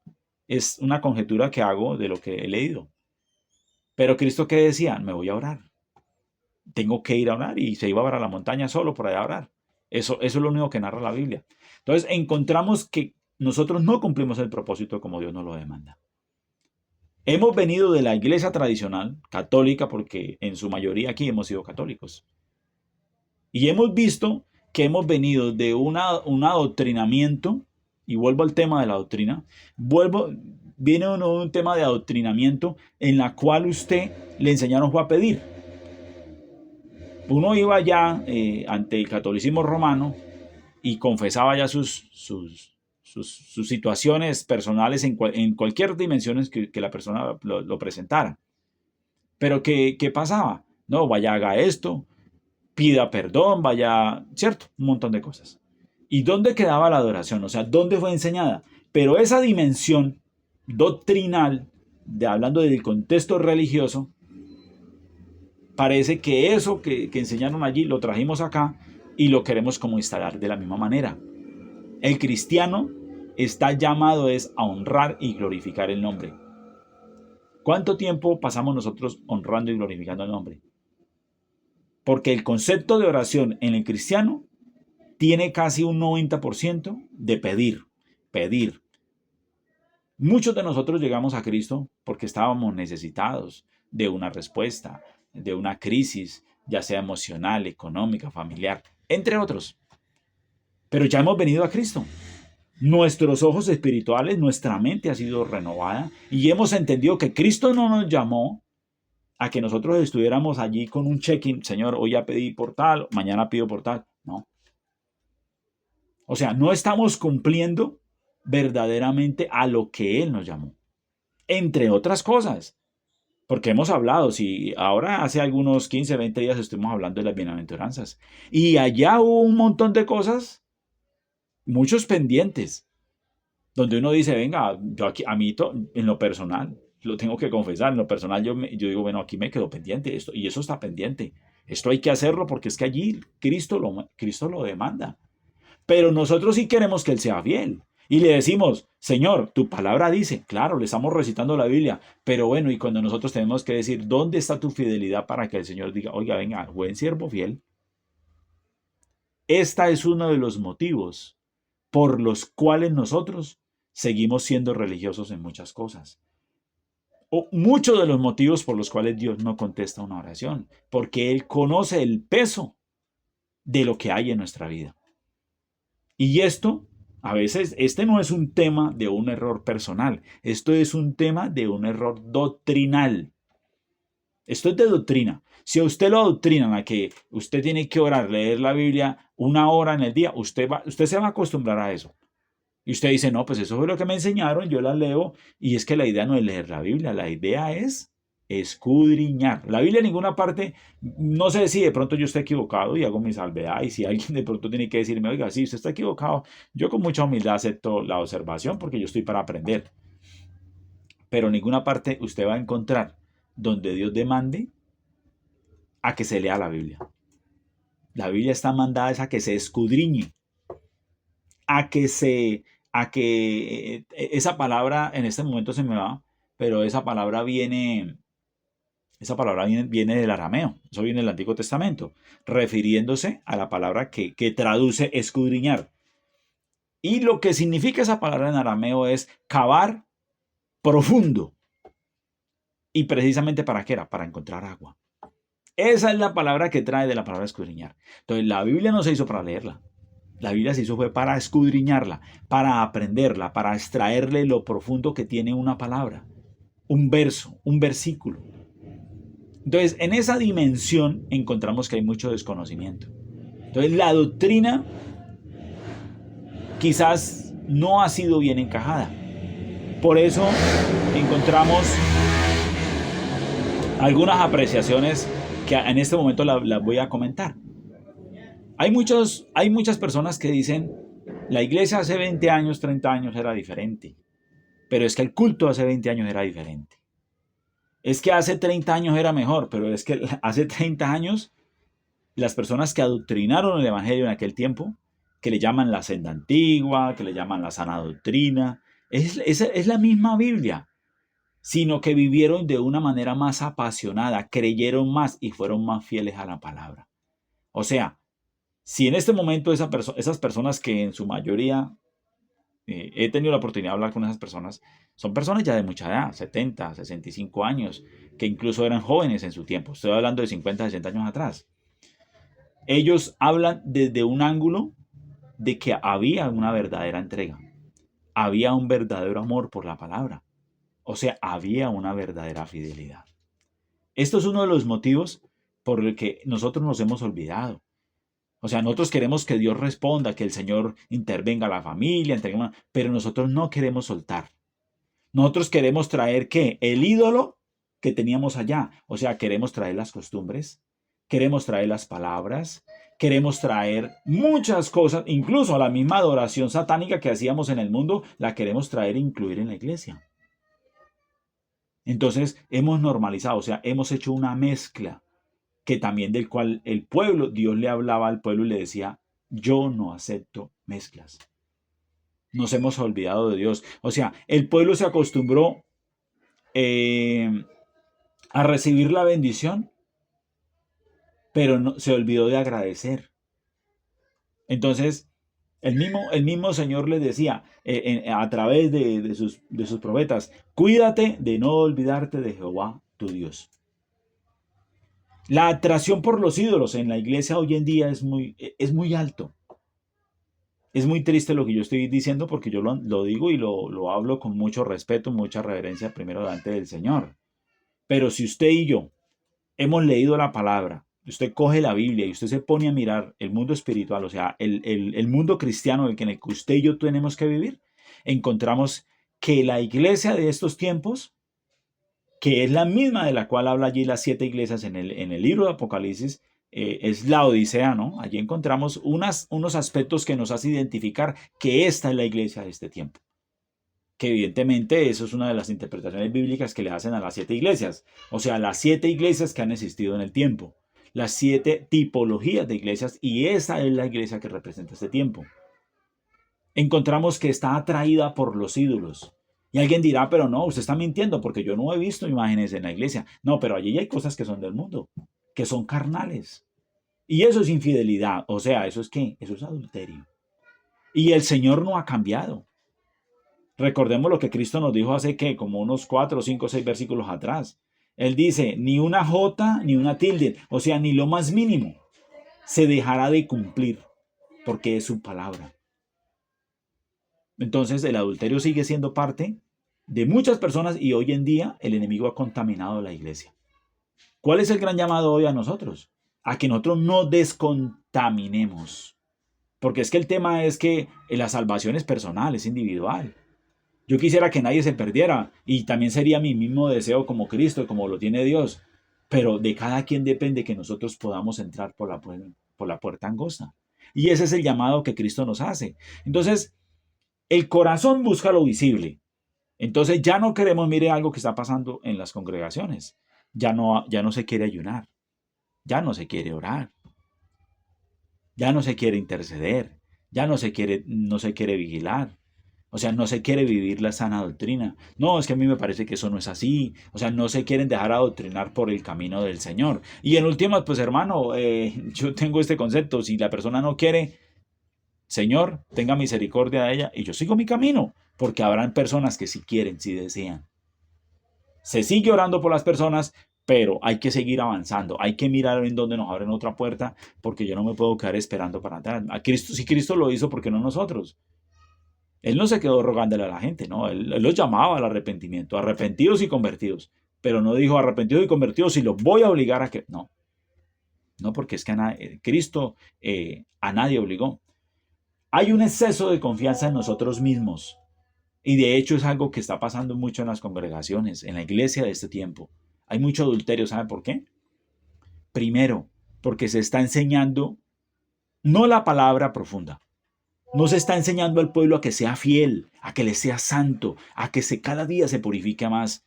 Es una conjetura que hago de lo que he leído. Pero Cristo, ¿qué decía? Me voy a orar. Tengo que ir a orar. Y se iba para la montaña solo para allá a orar. Eso es lo único que narra la Biblia. Entonces encontramos que nosotros no cumplimos el propósito como Dios nos lo demanda. Hemos venido de la iglesia tradicional, católica, porque en su mayoría aquí hemos sido católicos. Y hemos visto que hemos venido de un adoctrinamiento, y vuelvo al tema de la doctrina, viene un tema de adoctrinamiento en la cual usted le enseñaron fue a pedir. Uno iba ya ante el catolicismo romano y confesaba ya sus situaciones personales en cualquier dimensión que la persona lo presentara. Pero ¿qué pasaba? No, vaya, haga esto, pida perdón, vaya, ¿cierto? Un montón de cosas. ¿Y dónde quedaba la adoración? O sea, ¿dónde fue enseñada? Pero esa dimensión doctrinal, hablando del contexto religioso, parece que eso que enseñaron allí lo trajimos acá y lo queremos como instalar de la misma manera. El cristiano está llamado es a honrar y glorificar el nombre. ¿Cuánto tiempo pasamos nosotros honrando y glorificando el nombre? Porque el concepto de oración en el cristiano tiene casi un 90% de pedir. Muchos de nosotros llegamos a Cristo porque estábamos necesitados de una respuesta, de una crisis, ya sea emocional, económica, familiar, entre otros. Pero ya hemos venido a Cristo. Nuestros ojos espirituales, nuestra mente ha sido renovada y hemos entendido que Cristo no nos llamó a que nosotros estuviéramos allí con un check-in, Señor, hoy ya pedí por tal, mañana pido por tal. No. O sea, no estamos cumpliendo verdaderamente a lo que Él nos llamó. Entre otras cosas. Porque hemos hablado, si ahora hace algunos 15, 20 días estuvimos hablando de las bienaventuranzas. Y allá hubo un montón de cosas, muchos pendientes, donde uno dice, venga, yo aquí, a mí en lo personal, lo tengo que confesar, en lo personal yo digo, bueno, aquí me quedo pendiente, esto, y eso está pendiente. Esto hay que hacerlo porque es que allí Cristo lo demanda. Pero nosotros sí queremos que Él sea fiel. Y le decimos, Señor, tu palabra dice, claro, le estamos recitando la Biblia, pero bueno, y cuando nosotros tenemos que decir, ¿dónde está tu fidelidad para que el Señor diga, oiga, venga, buen siervo fiel? Este es uno de los motivos por los cuales nosotros seguimos siendo religiosos en muchas cosas. O muchos de los motivos por los cuales Dios no contesta una oración, porque Él conoce el peso de lo que hay en nuestra vida. Y esto, a veces, este no es un tema de un error personal, esto es un tema de un error doctrinal. Esto es de doctrina. Si a usted lo adoctrinan a que usted tiene que orar, leer la Biblia 1 hora en el día, usted se va a acostumbrar a eso. Y usted dice, no, pues eso fue lo que me enseñaron, yo la leo. Y es que la idea no es leer la Biblia, la idea es escudriñar. La Biblia en ninguna parte, no sé si de pronto yo estoy equivocado y hago mi salvedad. Y si alguien de pronto tiene que decirme, oiga, sí, usted está equivocado, yo con mucha humildad acepto la observación porque yo estoy para aprender. Pero en ninguna parte usted va a encontrar donde Dios demande a que se lea la Biblia. La Biblia está mandada a que se escudriñe, a que esa palabra en este momento se me va, pero esa palabra viene del arameo, eso viene del Antiguo Testamento, refiriéndose a la palabra que traduce escudriñar. Y lo que significa esa palabra en arameo es cavar profundo. Y precisamente ¿para qué era? Para encontrar agua. Esa es la palabra que trae de la palabra escudriñar. Entonces la Biblia no se hizo para leerla. La Biblia se hizo fue para escudriñarla, para aprenderla, para extraerle lo profundo que tiene una palabra, un verso, un versículo. Entonces, en esa dimensión encontramos que hay mucho desconocimiento. Entonces, la doctrina quizás no ha sido bien encajada. Por eso encontramos algunas apreciaciones que en este momento las voy a comentar. Hay muchas personas que dicen, la iglesia hace 20 años, 30 años era diferente, pero es que el culto hace 20 años era diferente. Es que hace 30 años era mejor, pero es que hace 30 años las personas que adoctrinaron el evangelio en aquel tiempo, que le llaman la senda antigua, que le llaman la sana doctrina, es la misma Biblia, sino que vivieron de una manera más apasionada, creyeron más y fueron más fieles a la palabra. O sea, si en este momento esas personas que en su mayoría he tenido la oportunidad de hablar con esas personas, son personas ya de mucha edad, 70, 65 años, que incluso eran jóvenes en su tiempo. Estoy hablando de 50, 60 años atrás. Ellos hablan desde un ángulo de que había una verdadera entrega, había un verdadero amor por la palabra, o sea, había una verdadera fidelidad. Esto es uno de los motivos por el que nosotros nos hemos olvidado. O sea, nosotros queremos que Dios responda, que el Señor intervenga a la familia, pero nosotros no queremos soltar. Nosotros queremos traer, ¿qué? El ídolo que teníamos allá. O sea, queremos traer las costumbres, queremos traer las palabras, queremos traer muchas cosas, incluso la misma adoración satánica que hacíamos en el mundo, la queremos traer e incluir en la iglesia. Entonces, hemos normalizado, o sea, hemos hecho una mezcla que también del cual el pueblo, Dios le hablaba al pueblo y le decía, yo no acepto mezclas. Nos hemos olvidado de Dios. O sea, el pueblo se acostumbró a recibir la bendición, pero no, se olvidó de agradecer. Entonces, el mismo Señor les decía a través de sus profetas, cuídate de no olvidarte de Jehová, tu Dios. La atracción por los ídolos en la iglesia hoy en día es muy alto. Es muy triste lo que yo estoy diciendo porque yo lo digo y lo hablo con mucho respeto, mucha reverencia primero delante del Señor. Pero si usted y yo hemos leído la palabra, usted coge la Biblia y usted se pone a mirar el mundo espiritual, o sea, el mundo cristiano en el que usted y yo tenemos que vivir, encontramos que la iglesia de estos tiempos, que es la misma de la cual habla allí las 7 iglesias en el libro de Apocalipsis, es la Odisea, ¿no? Allí encontramos unos aspectos que nos hacen identificar que esta es la iglesia de este tiempo. Que evidentemente eso es una de las interpretaciones bíblicas que le hacen a las 7 iglesias. O sea, las 7 iglesias que han existido en el tiempo. Las 7 tipologías de iglesias y esa es la iglesia que representa este tiempo. Encontramos que está atraída por los ídolos. Y alguien dirá, pero no, usted está mintiendo porque yo no he visto imágenes en la iglesia. No, pero allí hay cosas que son del mundo, que son carnales. Y eso es infidelidad. O sea, ¿eso es qué? Eso es adulterio. Y el Señor no ha cambiado. Recordemos lo que Cristo nos dijo hace que como unos 4, 5, 6 versículos atrás. Él dice, ni una jota ni una tilde, o sea, ni lo más mínimo se dejará de cumplir, porque es su palabra. Entonces el adulterio sigue siendo parte de muchas personas y hoy en día el enemigo ha contaminado la iglesia. ¿Cuál es el gran llamado hoy a nosotros? A que nosotros no descontaminemos. Porque es que el tema es que la salvación es personal, es individual. Yo quisiera que nadie se perdiera y también sería mi mismo deseo como Cristo, como lo tiene Dios. Pero de cada quien depende que nosotros podamos entrar por la puerta angosta. Y ese es el llamado que Cristo nos hace. Entonces, el corazón busca lo visible. Entonces ya no queremos, mire algo que está pasando en las congregaciones. Ya no se quiere ayunar, ya no se quiere orar, ya no se quiere interceder, ya no se quiere vigilar. O sea, no se quiere vivir la sana doctrina. No, es que a mí me parece que eso no es así. O sea, no se quieren dejar adoctrinar por el camino del Señor. Y en últimas, pues hermano, yo tengo este concepto. Si la persona no quiere, Señor, tenga misericordia de ella y yo sigo mi camino. Porque habrán personas que sí quieren, sí desean. Se sigue orando por las personas, pero hay que seguir avanzando. Hay que mirar en dónde nos abren otra puerta, porque yo no me puedo quedar esperando para atrás. A Cristo, si Cristo lo hizo, ¿por qué no nosotros? Él no se quedó rogándole a la gente, ¿no? Él los llamaba al arrepentimiento, arrepentidos y convertidos. Pero no dijo arrepentidos y convertidos y los voy a obligar a que... No, no, porque es que Cristo a nadie obligó. Hay un exceso de confianza en nosotros mismos. Y de hecho es algo que está pasando mucho en las congregaciones, en la iglesia de este tiempo. Hay mucho adulterio, ¿sabe por qué? Primero, porque se está enseñando no la palabra profunda. No se está enseñando al pueblo a que sea fiel, a que le sea santo, a que cada día se purifique más.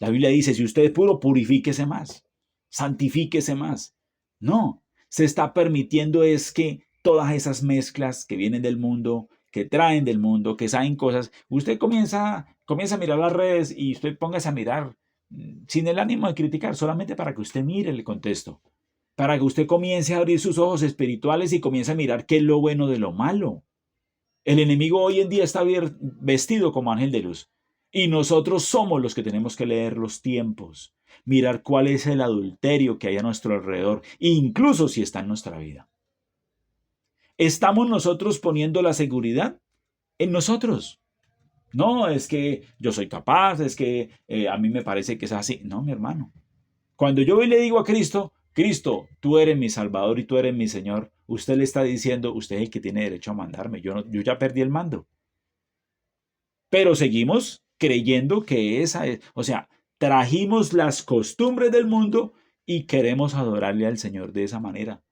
La Biblia dice, si usted es puro, purifíquese más, santifíquese más. No, se está permitiendo es que todas esas mezclas que vienen del mundo, que traen del mundo, que saben cosas, usted comienza a mirar las redes y usted póngase a mirar sin el ánimo de criticar, solamente para que usted mire el contexto, para que usted comience a abrir sus ojos espirituales y comience a mirar qué es lo bueno de lo malo. El enemigo hoy en día está vestido como ángel de luz. Y nosotros somos los que tenemos que leer los tiempos, mirar cuál es el adulterio que hay a nuestro alrededor, incluso si está en nuestra vida. ¿Estamos nosotros poniendo la seguridad en nosotros? No, es que yo soy capaz, es que a mí me parece que es así. No, mi hermano. Cuando yo le digo a Cristo, Cristo, tú eres mi Salvador y tú eres mi Señor, usted le está diciendo, usted es el que tiene derecho a mandarme. Yo ya perdí el mando. Pero seguimos creyendo que esa es, o sea, trajimos las costumbres del mundo y queremos adorarle al Señor de esa manera.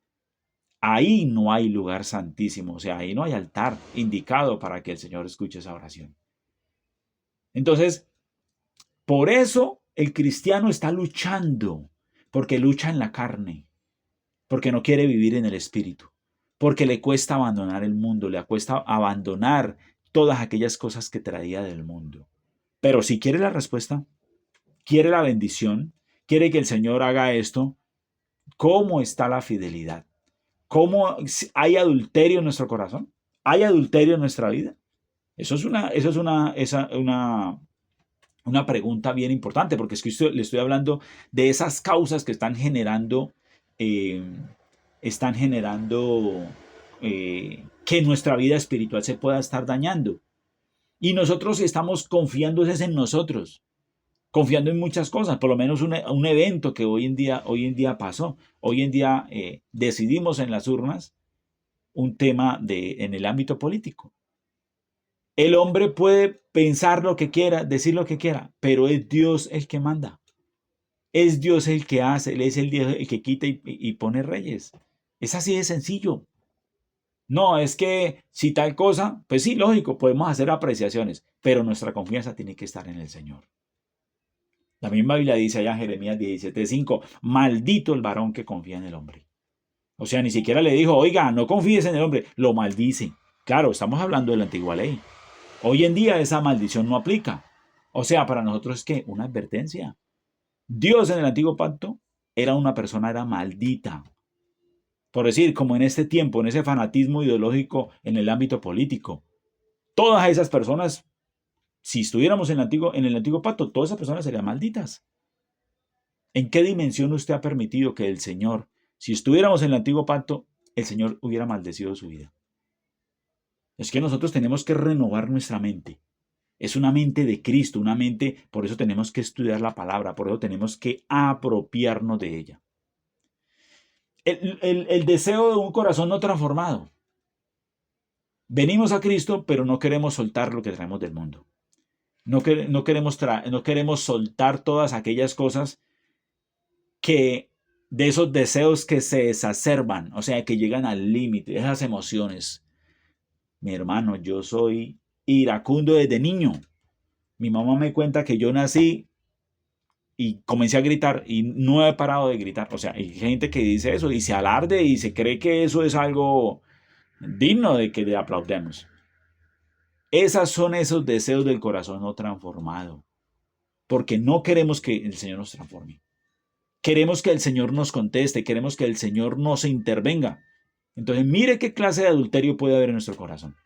Ahí no hay lugar santísimo, o sea, ahí no hay altar indicado para que el Señor escuche esa oración. Entonces, por eso el cristiano está luchando, porque lucha en la carne, porque no quiere vivir en el espíritu, porque le cuesta abandonar el mundo, le cuesta abandonar todas aquellas cosas que traía del mundo. Pero si quiere la respuesta, quiere la bendición, quiere que el Señor haga esto, ¿cómo está la fidelidad? ¿Cómo hay adulterio en nuestro corazón? ¿Hay adulterio en nuestra vida? Eso es una pregunta bien importante, porque es que le estoy hablando de esas causas que están generando eh, están generando que nuestra vida espiritual se pueda estar dañando. Y nosotros estamos confiando en nosotros, confiando en muchas cosas, por lo menos un evento que hoy en día pasó. Hoy en día decidimos en las urnas un tema en el ámbito político. El hombre puede pensar lo que quiera, decir lo que quiera, pero es Dios el que manda. Es Dios el que hace, Él es el Dios el que quita y pone reyes. Es así de sencillo. No, es que si tal cosa, pues sí, lógico, podemos hacer apreciaciones, pero nuestra confianza tiene que estar en el Señor. La misma Biblia dice allá en Jeremías 17:5, maldito el varón que confía en el hombre. O sea, ni siquiera le dijo, oiga, no confíes en el hombre, lo maldice. Claro, estamos hablando de la antigua ley. Hoy en día esa maldición no aplica. O sea, para nosotros es que una advertencia. Dios en el antiguo pacto era maldita. Por decir, como en este tiempo, en ese fanatismo ideológico en el ámbito político. Todas esas personas, si estuviéramos en el antiguo pacto, todas esas personas serían malditas. ¿En qué dimensión usted ha permitido que el Señor, si estuviéramos en el antiguo pacto, el Señor hubiera maldecido su vida? Es que nosotros tenemos que renovar nuestra mente. Es una mente de Cristo, una mente, por eso tenemos que estudiar la palabra, por eso tenemos que apropiarnos de ella. El deseo de un corazón no transformado. Venimos a Cristo, pero no queremos soltar lo que traemos del mundo. No queremos soltar todas aquellas cosas que, de esos deseos que se exacerban, o sea, que llegan al límite, esas emociones. Mi hermano, yo soy iracundo desde niño. Mi mamá me cuenta que yo nací y comencé a gritar y no he parado de gritar. O sea, hay gente que dice eso y se alarde y se cree que eso es algo digno de que le aplaudamos. Esas son esos deseos del corazón no transformado, porque no queremos que el Señor nos transforme. Queremos que el Señor nos conteste, queremos que el Señor nos intervenga. Entonces, mire qué clase de adulterio puede haber en nuestro corazón.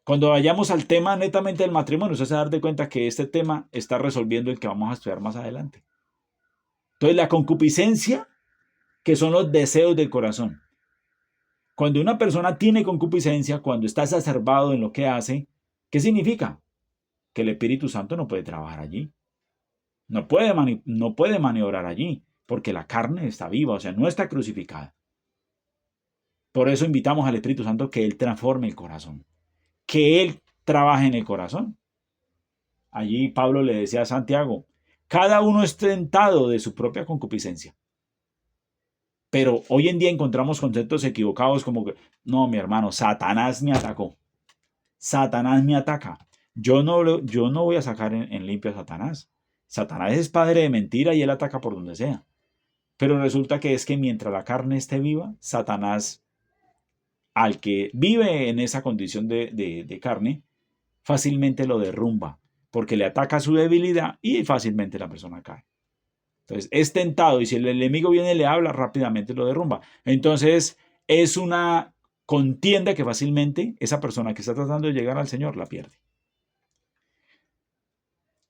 Cuando vayamos al tema netamente del matrimonio, usted se va a dar de cuenta que este tema está resolviendo el que vamos a estudiar más adelante. Entonces, la concupiscencia, que son los deseos del corazón. Cuando una persona tiene concupiscencia, cuando está exacerbado en lo que hace, ¿qué significa? Que el Espíritu Santo no puede trabajar allí. No puede maniobrar allí, porque la carne está viva, o sea, no está crucificada. Por eso invitamos al Espíritu Santo que Él transforme el corazón, que Él trabaje en el corazón. Allí Pablo le decía a Santiago, cada uno es tentado de su propia concupiscencia. Pero hoy en día encontramos conceptos equivocados como que, no, mi hermano, Satanás me atacó. Satanás me ataca. Yo no voy a sacar en limpio a Satanás. Satanás es padre de mentira y él ataca por donde sea. Pero resulta que es que mientras la carne esté viva, Satanás, al que vive en esa condición de carne, fácilmente lo derrumba, porque le ataca su debilidad y fácilmente la persona cae. Entonces es tentado y si el enemigo viene y le habla, rápidamente lo derrumba. Entonces es una contienda que fácilmente esa persona que está tratando de llegar al Señor la pierde.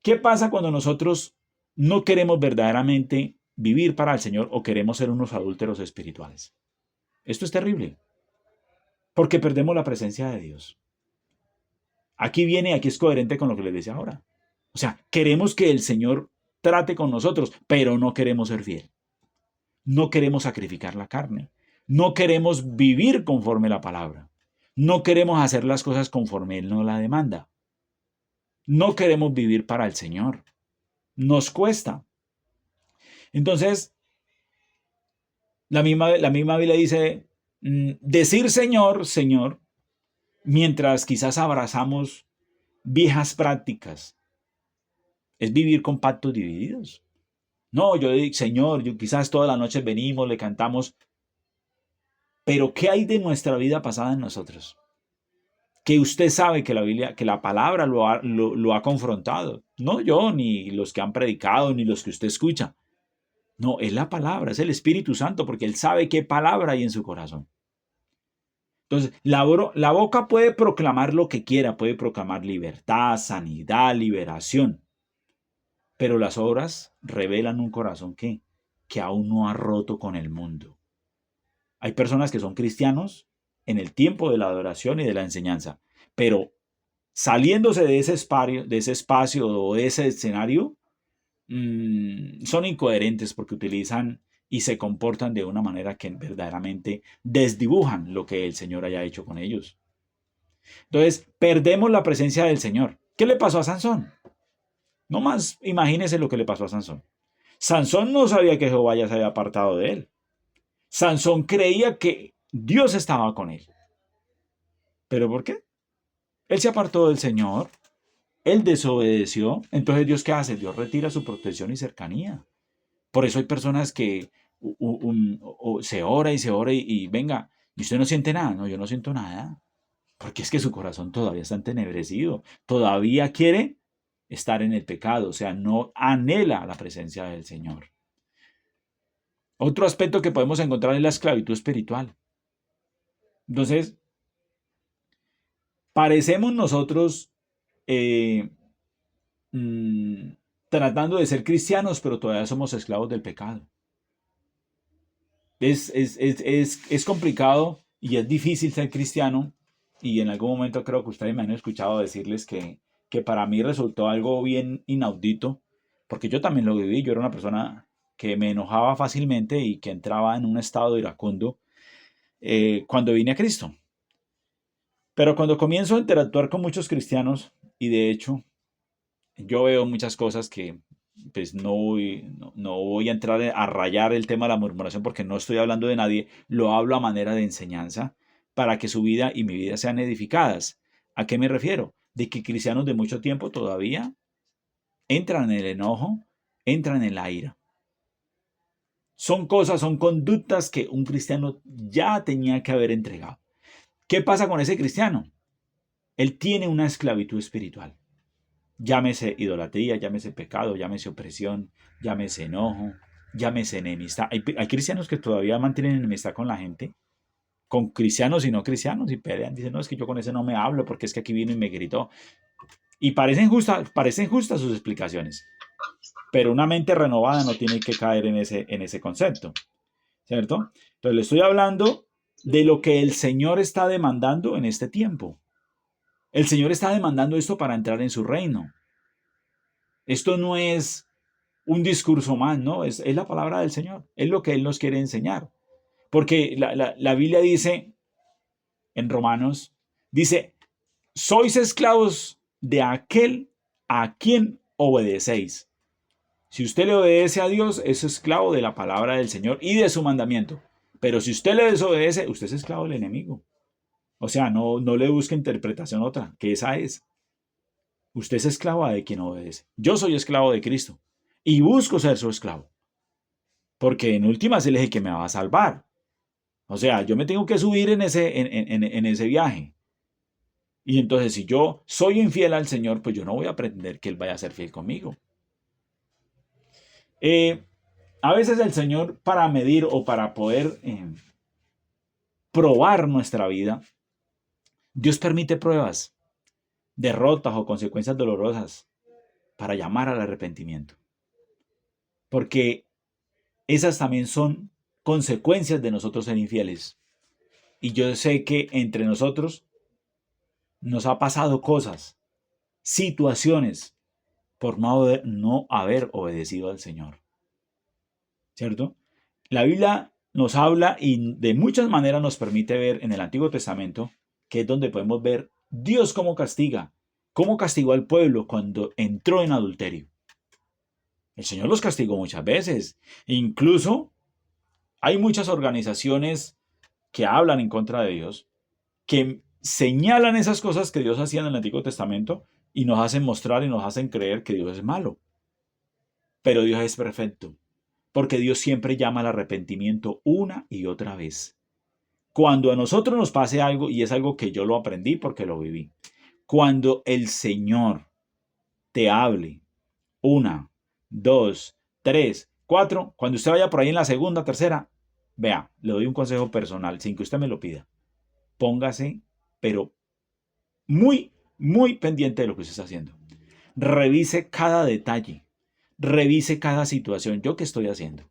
¿Qué pasa cuando nosotros no queremos verdaderamente vivir para el Señor o queremos ser unos adúlteros espirituales? Esto es terrible, porque perdemos la presencia de Dios. Aquí es coherente con lo que les decía ahora. O sea, queremos que el Señor trate con nosotros, pero no queremos ser fiel. No queremos sacrificar la carne. No queremos vivir conforme la palabra. No queremos hacer las cosas conforme Él nos la demanda. No queremos vivir para el Señor. Nos cuesta. Entonces, la misma Biblia dice, decir Señor, Señor, mientras quizás abrazamos viejas prácticas, es vivir con pactos divididos. No, yo digo, Señor, quizás toda la noche venimos, le cantamos, pero ¿qué hay de nuestra vida pasada en nosotros? Que usted sabe que la Biblia, que la palabra lo ha confrontado. No yo, ni los que han predicado, ni los que usted escucha. No, es la palabra, es el Espíritu Santo, porque Él sabe qué palabra hay en su corazón. Entonces, la boca puede proclamar lo que quiera, puede proclamar libertad, sanidad, liberación. Pero las obras revelan un corazón que que aún no ha roto con el mundo. Hay personas que son cristianos en el tiempo de la adoración y de la enseñanza, pero saliéndose de ese espacio o de ese escenario, son incoherentes porque utilizan y se comportan de una manera que verdaderamente desdibujan lo que el Señor haya hecho con ellos. Entonces, perdemos la presencia del Señor. ¿Qué le pasó a Sansón? No más imagínense lo que le pasó a Sansón. Sansón no sabía que Jehová ya se había apartado de él. Sansón creía que Dios estaba con él. ¿Pero por qué? Él se apartó del Señor, él desobedeció. Entonces, ¿Dios qué hace? Dios retira su protección y cercanía. Por eso hay personas que se ora y venga, y usted no siente nada. No, yo no siento nada. Porque es que su corazón todavía está entenebrecido. Todavía quiere estar en el pecado. O sea, no anhela la presencia del Señor. Otro aspecto que podemos encontrar es la esclavitud espiritual. Entonces, parecemos nosotros tratando de ser cristianos, pero todavía somos esclavos del pecado. Es complicado y es difícil ser cristiano, y en algún momento creo que ustedes me han escuchado decirles que para mí resultó algo bien inaudito, porque yo también lo viví. Yo era una persona que me enojaba fácilmente y que entraba en un estado iracundo cuando vine a Cristo. Pero cuando comienzo a interactuar con muchos cristianos, y de hecho yo veo muchas cosas que pues no voy a entrar a rayar el tema de la murmuración porque no estoy hablando de nadie, lo hablo a manera de enseñanza para que su vida y mi vida sean edificadas. ¿A qué me refiero? De que cristianos de mucho tiempo todavía entran en el enojo, entran en la ira. Son cosas, son conductas que un cristiano ya tenía que haber entregado. ¿Qué pasa con ese cristiano? Él tiene una esclavitud espiritual. Llámese idolatría, llámese pecado, llámese opresión, llámese enojo, llámese enemistad. Hay cristianos que todavía mantienen enemistad con la gente, con cristianos y no cristianos, y pelean. Dicen, no, es que yo con ese no me hablo porque es que aquí vino y me gritó. Y parecen justas sus explicaciones. Pero una mente renovada no tiene que caer en ese concepto. ¿Cierto? Entonces le estoy hablando de lo que el Señor está demandando en este tiempo. El Señor está demandando esto para entrar en su reino. Esto no es un discurso más, ¿no? Es la palabra del Señor. Es lo que Él nos quiere enseñar. Porque la Biblia dice, en Romanos, dice, sois esclavos de aquel a quien obedecéis. Si usted le obedece a Dios, es esclavo de la palabra del Señor y de su mandamiento. Pero si usted le desobedece, usted es esclavo del enemigo. O sea, no le busque interpretación otra, que esa es. Usted es esclavo de quien obedece. Yo soy esclavo de Cristo y busco ser su esclavo. Porque en última es el eje que me va a salvar. O sea, yo me tengo que subir en ese viaje. Y entonces, si yo soy infiel al Señor, pues yo no voy a pretender que Él vaya a ser fiel conmigo. A veces el Señor, para medir o para poder probar nuestra vida, Dios permite pruebas, derrotas o consecuencias dolorosas para llamar al arrepentimiento. Porque esas también son consecuencias de nosotros ser infieles. Y yo sé que entre nosotros nos ha pasado cosas, situaciones, por no haber obedecido al Señor. ¿Cierto? La Biblia nos habla y de muchas maneras nos permite ver en el Antiguo Testamento, que es donde podemos ver Dios cómo castigó al pueblo cuando entró en adulterio. El Señor los castigó muchas veces. Incluso hay muchas organizaciones que hablan en contra de Dios, que señalan esas cosas que Dios hacía en el Antiguo Testamento y nos hacen mostrar y nos hacen creer que Dios es malo. Pero Dios es perfecto, porque Dios siempre llama al arrepentimiento una y otra vez. Cuando a nosotros nos pase algo, y es algo que yo lo aprendí porque lo viví, cuando el Señor te hable, 1, 2, 3, 4, cuando usted vaya por ahí en la segunda, tercera, vea, le doy un consejo personal, sin que usted me lo pida. Póngase, pero muy, muy pendiente de lo que usted está haciendo. Revise cada detalle, revise cada situación. ¿Yo qué estoy haciendo?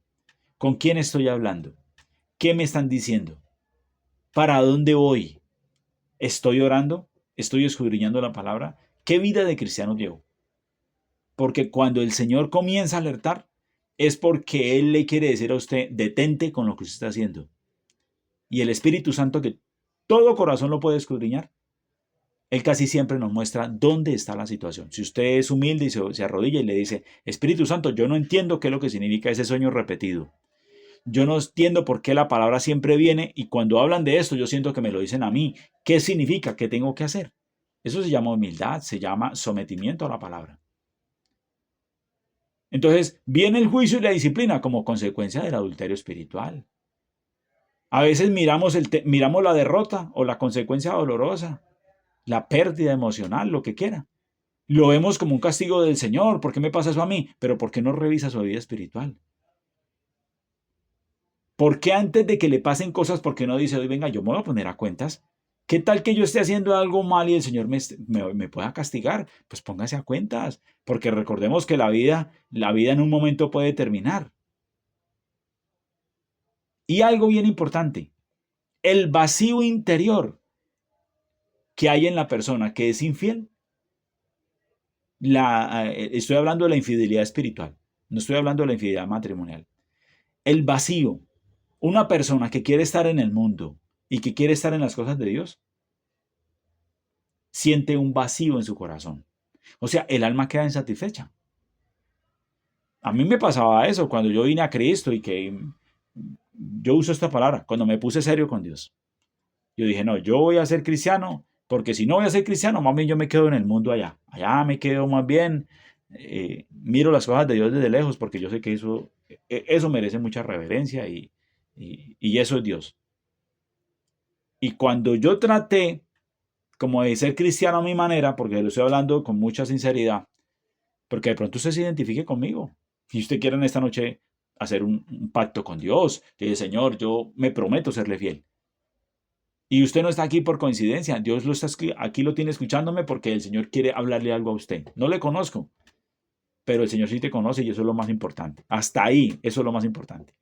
¿Con quién estoy hablando? ¿Qué me están diciendo? ¿Para dónde voy? ¿Estoy orando? ¿Estoy escudriñando la palabra? ¿Qué vida de cristiano llevo? Porque cuando el Señor comienza a alertar, es porque Él le quiere decir a usted, detente con lo que usted está haciendo. Y el Espíritu Santo, que todo corazón lo puede escudriñar, Él casi siempre nos muestra dónde está la situación. Si usted es humilde y se arrodilla y le dice, Espíritu Santo, yo no entiendo qué es lo que significa ese sueño repetido. Yo no entiendo por qué la palabra siempre viene y cuando hablan de esto yo siento que me lo dicen a mí. ¿Qué significa? ¿Qué tengo que hacer? Eso se llama humildad, se llama sometimiento a la palabra. Entonces viene el juicio y la disciplina como consecuencia del adulterio espiritual. A veces miramos la derrota o la consecuencia dolorosa, la pérdida emocional, lo que quiera. Lo vemos como un castigo del Señor. ¿Por qué me pasa eso a mí? Pero ¿por qué no revisa su vida espiritual? ¿Por qué antes de que le pasen cosas, por qué no dice, hoy venga, yo me voy a poner a cuentas? ¿Qué tal que yo esté haciendo algo mal y el Señor me pueda castigar? Pues póngase a cuentas, porque recordemos que la vida en un momento puede terminar. Y algo bien importante, el vacío interior que hay en la persona que es infiel, estoy hablando de la infidelidad espiritual, no estoy hablando de la infidelidad matrimonial. El vacío, una persona que quiere estar en el mundo y que quiere estar en las cosas de Dios, siente un vacío en su corazón. O sea, el alma queda insatisfecha. A mí me pasaba eso cuando yo vine a Cristo y que yo uso esta palabra, cuando me puse serio con Dios. Yo dije, no, yo voy a ser cristiano, porque si no voy a ser cristiano, más bien yo me quedo en el mundo allá. Allá me quedo más bien, miro las cosas de Dios desde lejos, porque yo sé que eso merece mucha reverencia y eso es Dios. Y cuando yo traté como de ser cristiano a mi manera, porque lo estoy hablando con mucha sinceridad, porque de pronto usted se identifique conmigo. Si usted quiere en esta noche hacer un pacto con Dios, que dice, Señor, yo me prometo serle fiel. Y usted no está aquí por coincidencia. Dios aquí lo tiene escuchándome porque el Señor quiere hablarle algo a usted. No le conozco, pero el Señor sí te conoce y eso es lo más importante. Hasta ahí, eso es lo más importante.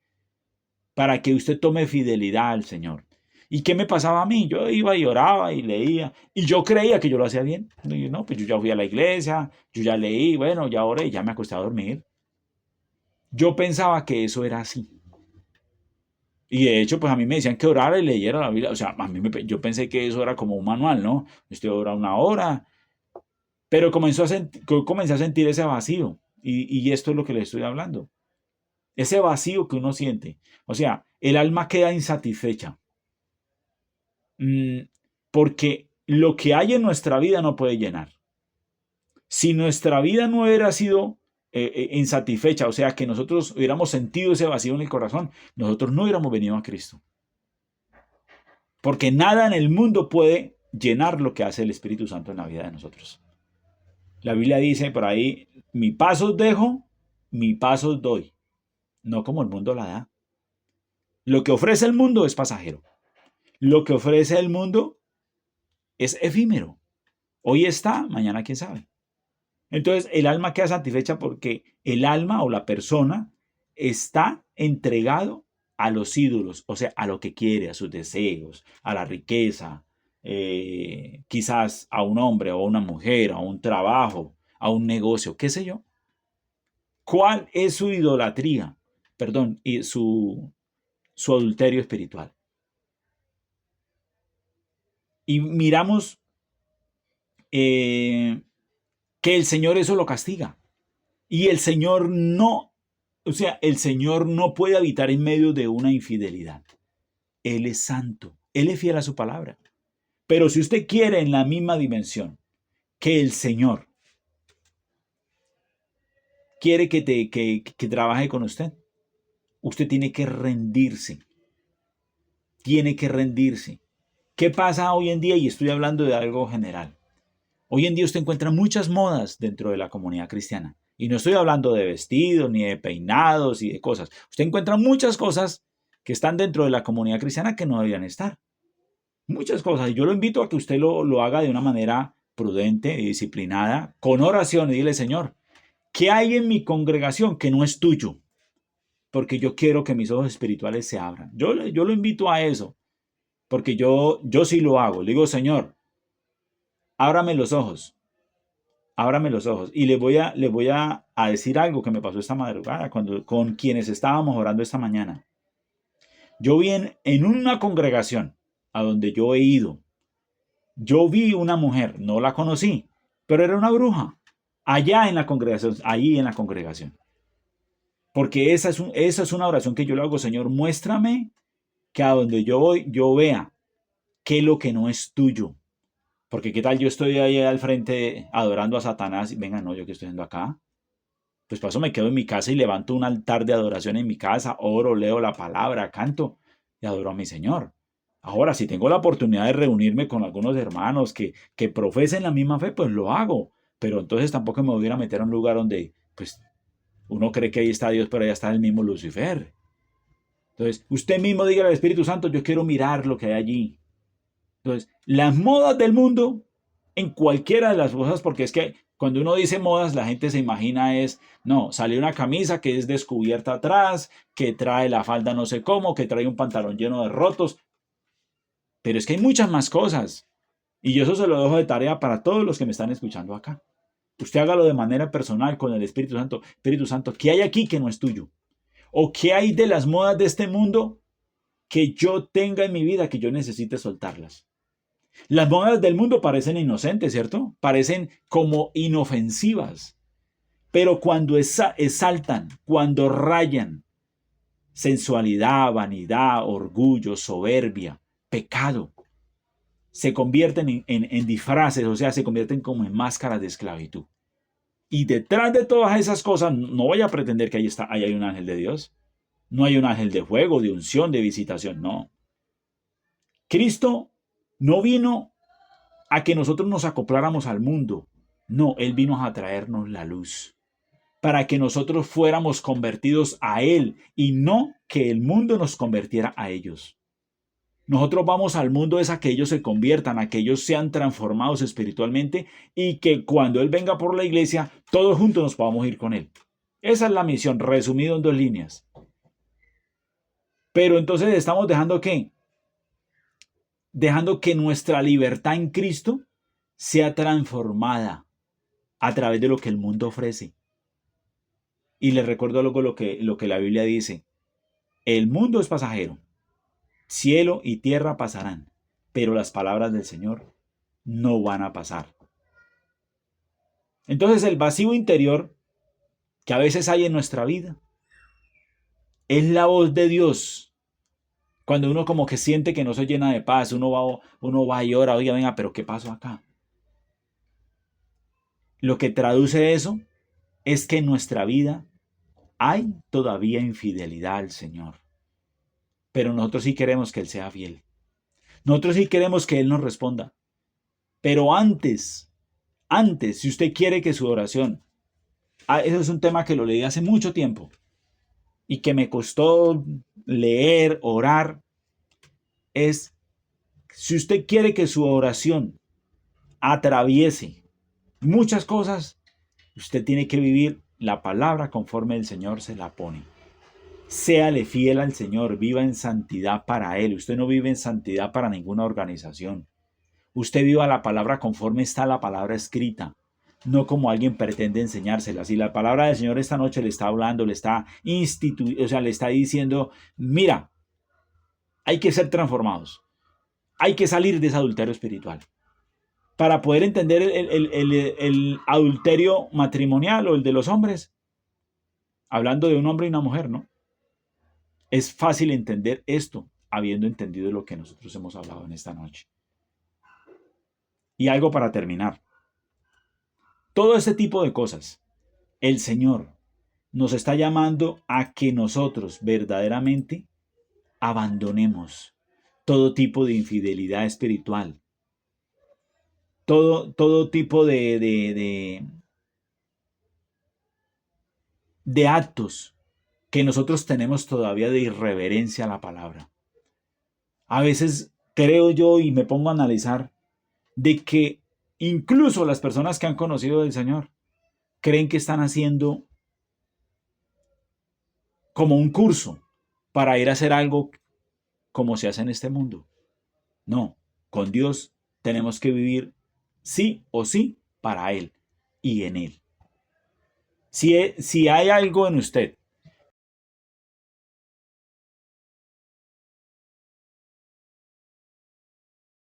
Para que usted tome fidelidad al Señor. ¿Y qué me pasaba a mí? Yo iba y oraba y leía y yo creía que yo lo hacía bien. No, pues yo ya fui a la iglesia, yo ya leí, bueno, ya oré y ya me acosté a dormir. Yo pensaba que eso era así. Y de hecho, pues a mí me decían que orara y leyera la Biblia. O sea, yo pensé que eso era como un manual, ¿no? Usted ora una hora. Pero comencé a sentir ese vacío. Y esto es lo que le estoy hablando. Ese vacío que uno siente. O sea, el alma queda insatisfecha. Porque lo que hay en nuestra vida no puede llenar. Si nuestra vida no hubiera sido insatisfecha, o sea, que nosotros hubiéramos sentido ese vacío en el corazón, nosotros no hubiéramos venido a Cristo. Porque nada en el mundo puede llenar lo que hace el Espíritu Santo en la vida de nosotros. La Biblia dice por ahí, mi paz os dejo, mi paz os doy. No como el mundo la da. Lo que ofrece el mundo es pasajero. Lo que ofrece el mundo es efímero. Hoy está, mañana quién sabe. Entonces el alma queda satisfecha porque el alma o la persona está entregado a los ídolos, o sea, a lo que quiere, a sus deseos, a la riqueza, quizás a un hombre o a una mujer, a un trabajo, a un negocio, qué sé yo. ¿Cuál es su idolatría? Perdón, y su adulterio espiritual. Y miramos que el Señor eso lo castiga. Y el Señor no, o sea, el Señor no puede habitar en medio de una infidelidad. Él es santo, Él es fiel a su palabra. Pero si usted quiere en la misma dimensión que el Señor quiere que trabaje con usted, usted tiene que rendirse. Tiene que rendirse. ¿Qué pasa hoy en día? Y estoy hablando de algo general. Hoy en día usted encuentra muchas modas dentro de la comunidad cristiana. Y no estoy hablando de vestidos, ni de peinados y de cosas. Usted encuentra muchas cosas que están dentro de la comunidad cristiana que no deberían estar. Muchas cosas. Y yo lo invito a que usted lo haga de una manera prudente y disciplinada, con oración y dile, Señor, ¿qué hay en mi congregación que no es tuyo? porque yo quiero que mis ojos espirituales se abran. Yo lo invito a eso, porque yo sí lo hago. Le digo, Señor, ábrame los ojos, ábrame los ojos. Y le voy a decir algo que me pasó esta madrugada con quienes estábamos orando esta mañana. Yo vi en una congregación a donde yo he ido, yo vi una mujer, no la conocí, pero era una bruja, allá en la congregación, allí en la congregación. Porque esa es una oración que yo le hago, Señor, muéstrame que a donde yo voy, yo vea qué es lo que no es tuyo. Porque qué tal yo estoy ahí al frente adorando a Satanás y venga, no, yo qué estoy haciendo acá. Pues paso me quedo en mi casa y levanto un altar de adoración en mi casa, oro, leo la palabra, canto y adoro a mi Señor. Ahora, si tengo la oportunidad de reunirme con algunos hermanos que profesen la misma fe, pues lo hago. Pero entonces tampoco me voy a meter a un lugar donde, pues, uno cree que ahí está Dios, pero allá está el mismo Lucifer. Entonces, usted mismo diga al Espíritu Santo, yo quiero mirar lo que hay allí. Entonces, las modas del mundo, en cualquiera de las cosas, porque es que cuando uno dice modas, la gente se imagina no, sale una camisa que es descubierta atrás, que trae la falda no sé cómo, que trae un pantalón lleno de rotos. Pero es que hay muchas más cosas. Y yo eso se lo dejo de tarea para todos los que me están escuchando acá. Usted hágalo de manera personal con el Espíritu Santo. Espíritu Santo, ¿qué hay aquí que no es tuyo? ¿O qué hay de las modas de este mundo que yo tenga en mi vida que yo necesite soltarlas? Las modas del mundo parecen inocentes, ¿cierto? Parecen como inofensivas. Pero cuando exaltan, cuando rayan sensualidad, vanidad, orgullo, soberbia, pecado, se convierten en disfraces, o sea, se convierten como en máscaras de esclavitud. Y detrás de todas esas cosas, no voy a pretender que ahí hay un ángel de Dios. No hay un ángel de fuego, de unción, de visitación, no. Cristo no vino a que nosotros nos acopláramos al mundo. No, Él vino a traernos la luz, para que nosotros fuéramos convertidos a Él y no que el mundo nos convirtiera a ellos. Nosotros vamos al mundo es a que ellos se conviertan, a que ellos sean transformados espiritualmente y que cuando Él venga por la iglesia, todos juntos nos podamos ir con Él. Esa es la misión, resumido en 2 líneas. Pero entonces estamos dejando ¿qué? Dejando que nuestra libertad en Cristo sea transformada a través de lo que el mundo ofrece. Y les recuerdo luego lo que la Biblia dice. El mundo es pasajero. Cielo y tierra pasarán, pero las palabras del Señor no van a pasar. Entonces el vacío interior que a veces hay en nuestra vida es la voz de Dios. Cuando uno como que siente que no se llena de paz, uno va y ora, oiga, venga, pero ¿qué pasó acá? Lo que traduce eso es que en nuestra vida hay todavía infidelidad al Señor. Pero nosotros sí queremos que Él sea fiel. Nosotros sí queremos que Él nos responda. Pero antes, si usted quiere que su oración, eso es un tema que lo leí hace mucho tiempo y que me costó leer, orar, es si usted quiere que su oración atraviese muchas cosas, usted tiene que vivir la palabra conforme el Señor se la pone. Séale fiel al Señor, viva en santidad para Él. Usted no vive en santidad para ninguna organización. Usted viva la palabra conforme está la palabra escrita, no como alguien pretende enseñársela. Si la palabra del Señor esta noche le está hablando, le está le está diciendo, mira, hay que ser transformados, hay que salir de ese adulterio espiritual. Para poder entender el adulterio matrimonial o el de los hombres, hablando de un hombre y una mujer, ¿no? Es fácil entender esto, habiendo entendido lo que nosotros hemos hablado en esta noche. Y algo para terminar. Todo este tipo de cosas, el Señor nos está llamando a que nosotros verdaderamente abandonemos todo tipo de infidelidad espiritual, todo tipo de actos que nosotros tenemos todavía de irreverencia a la palabra. A veces creo yo y me pongo a analizar de que incluso las personas que han conocido del Señor creen que están haciendo como un curso para ir a hacer algo como se hace en este mundo. No, con Dios tenemos que vivir sí o sí para Él y en Él. Si hay algo en usted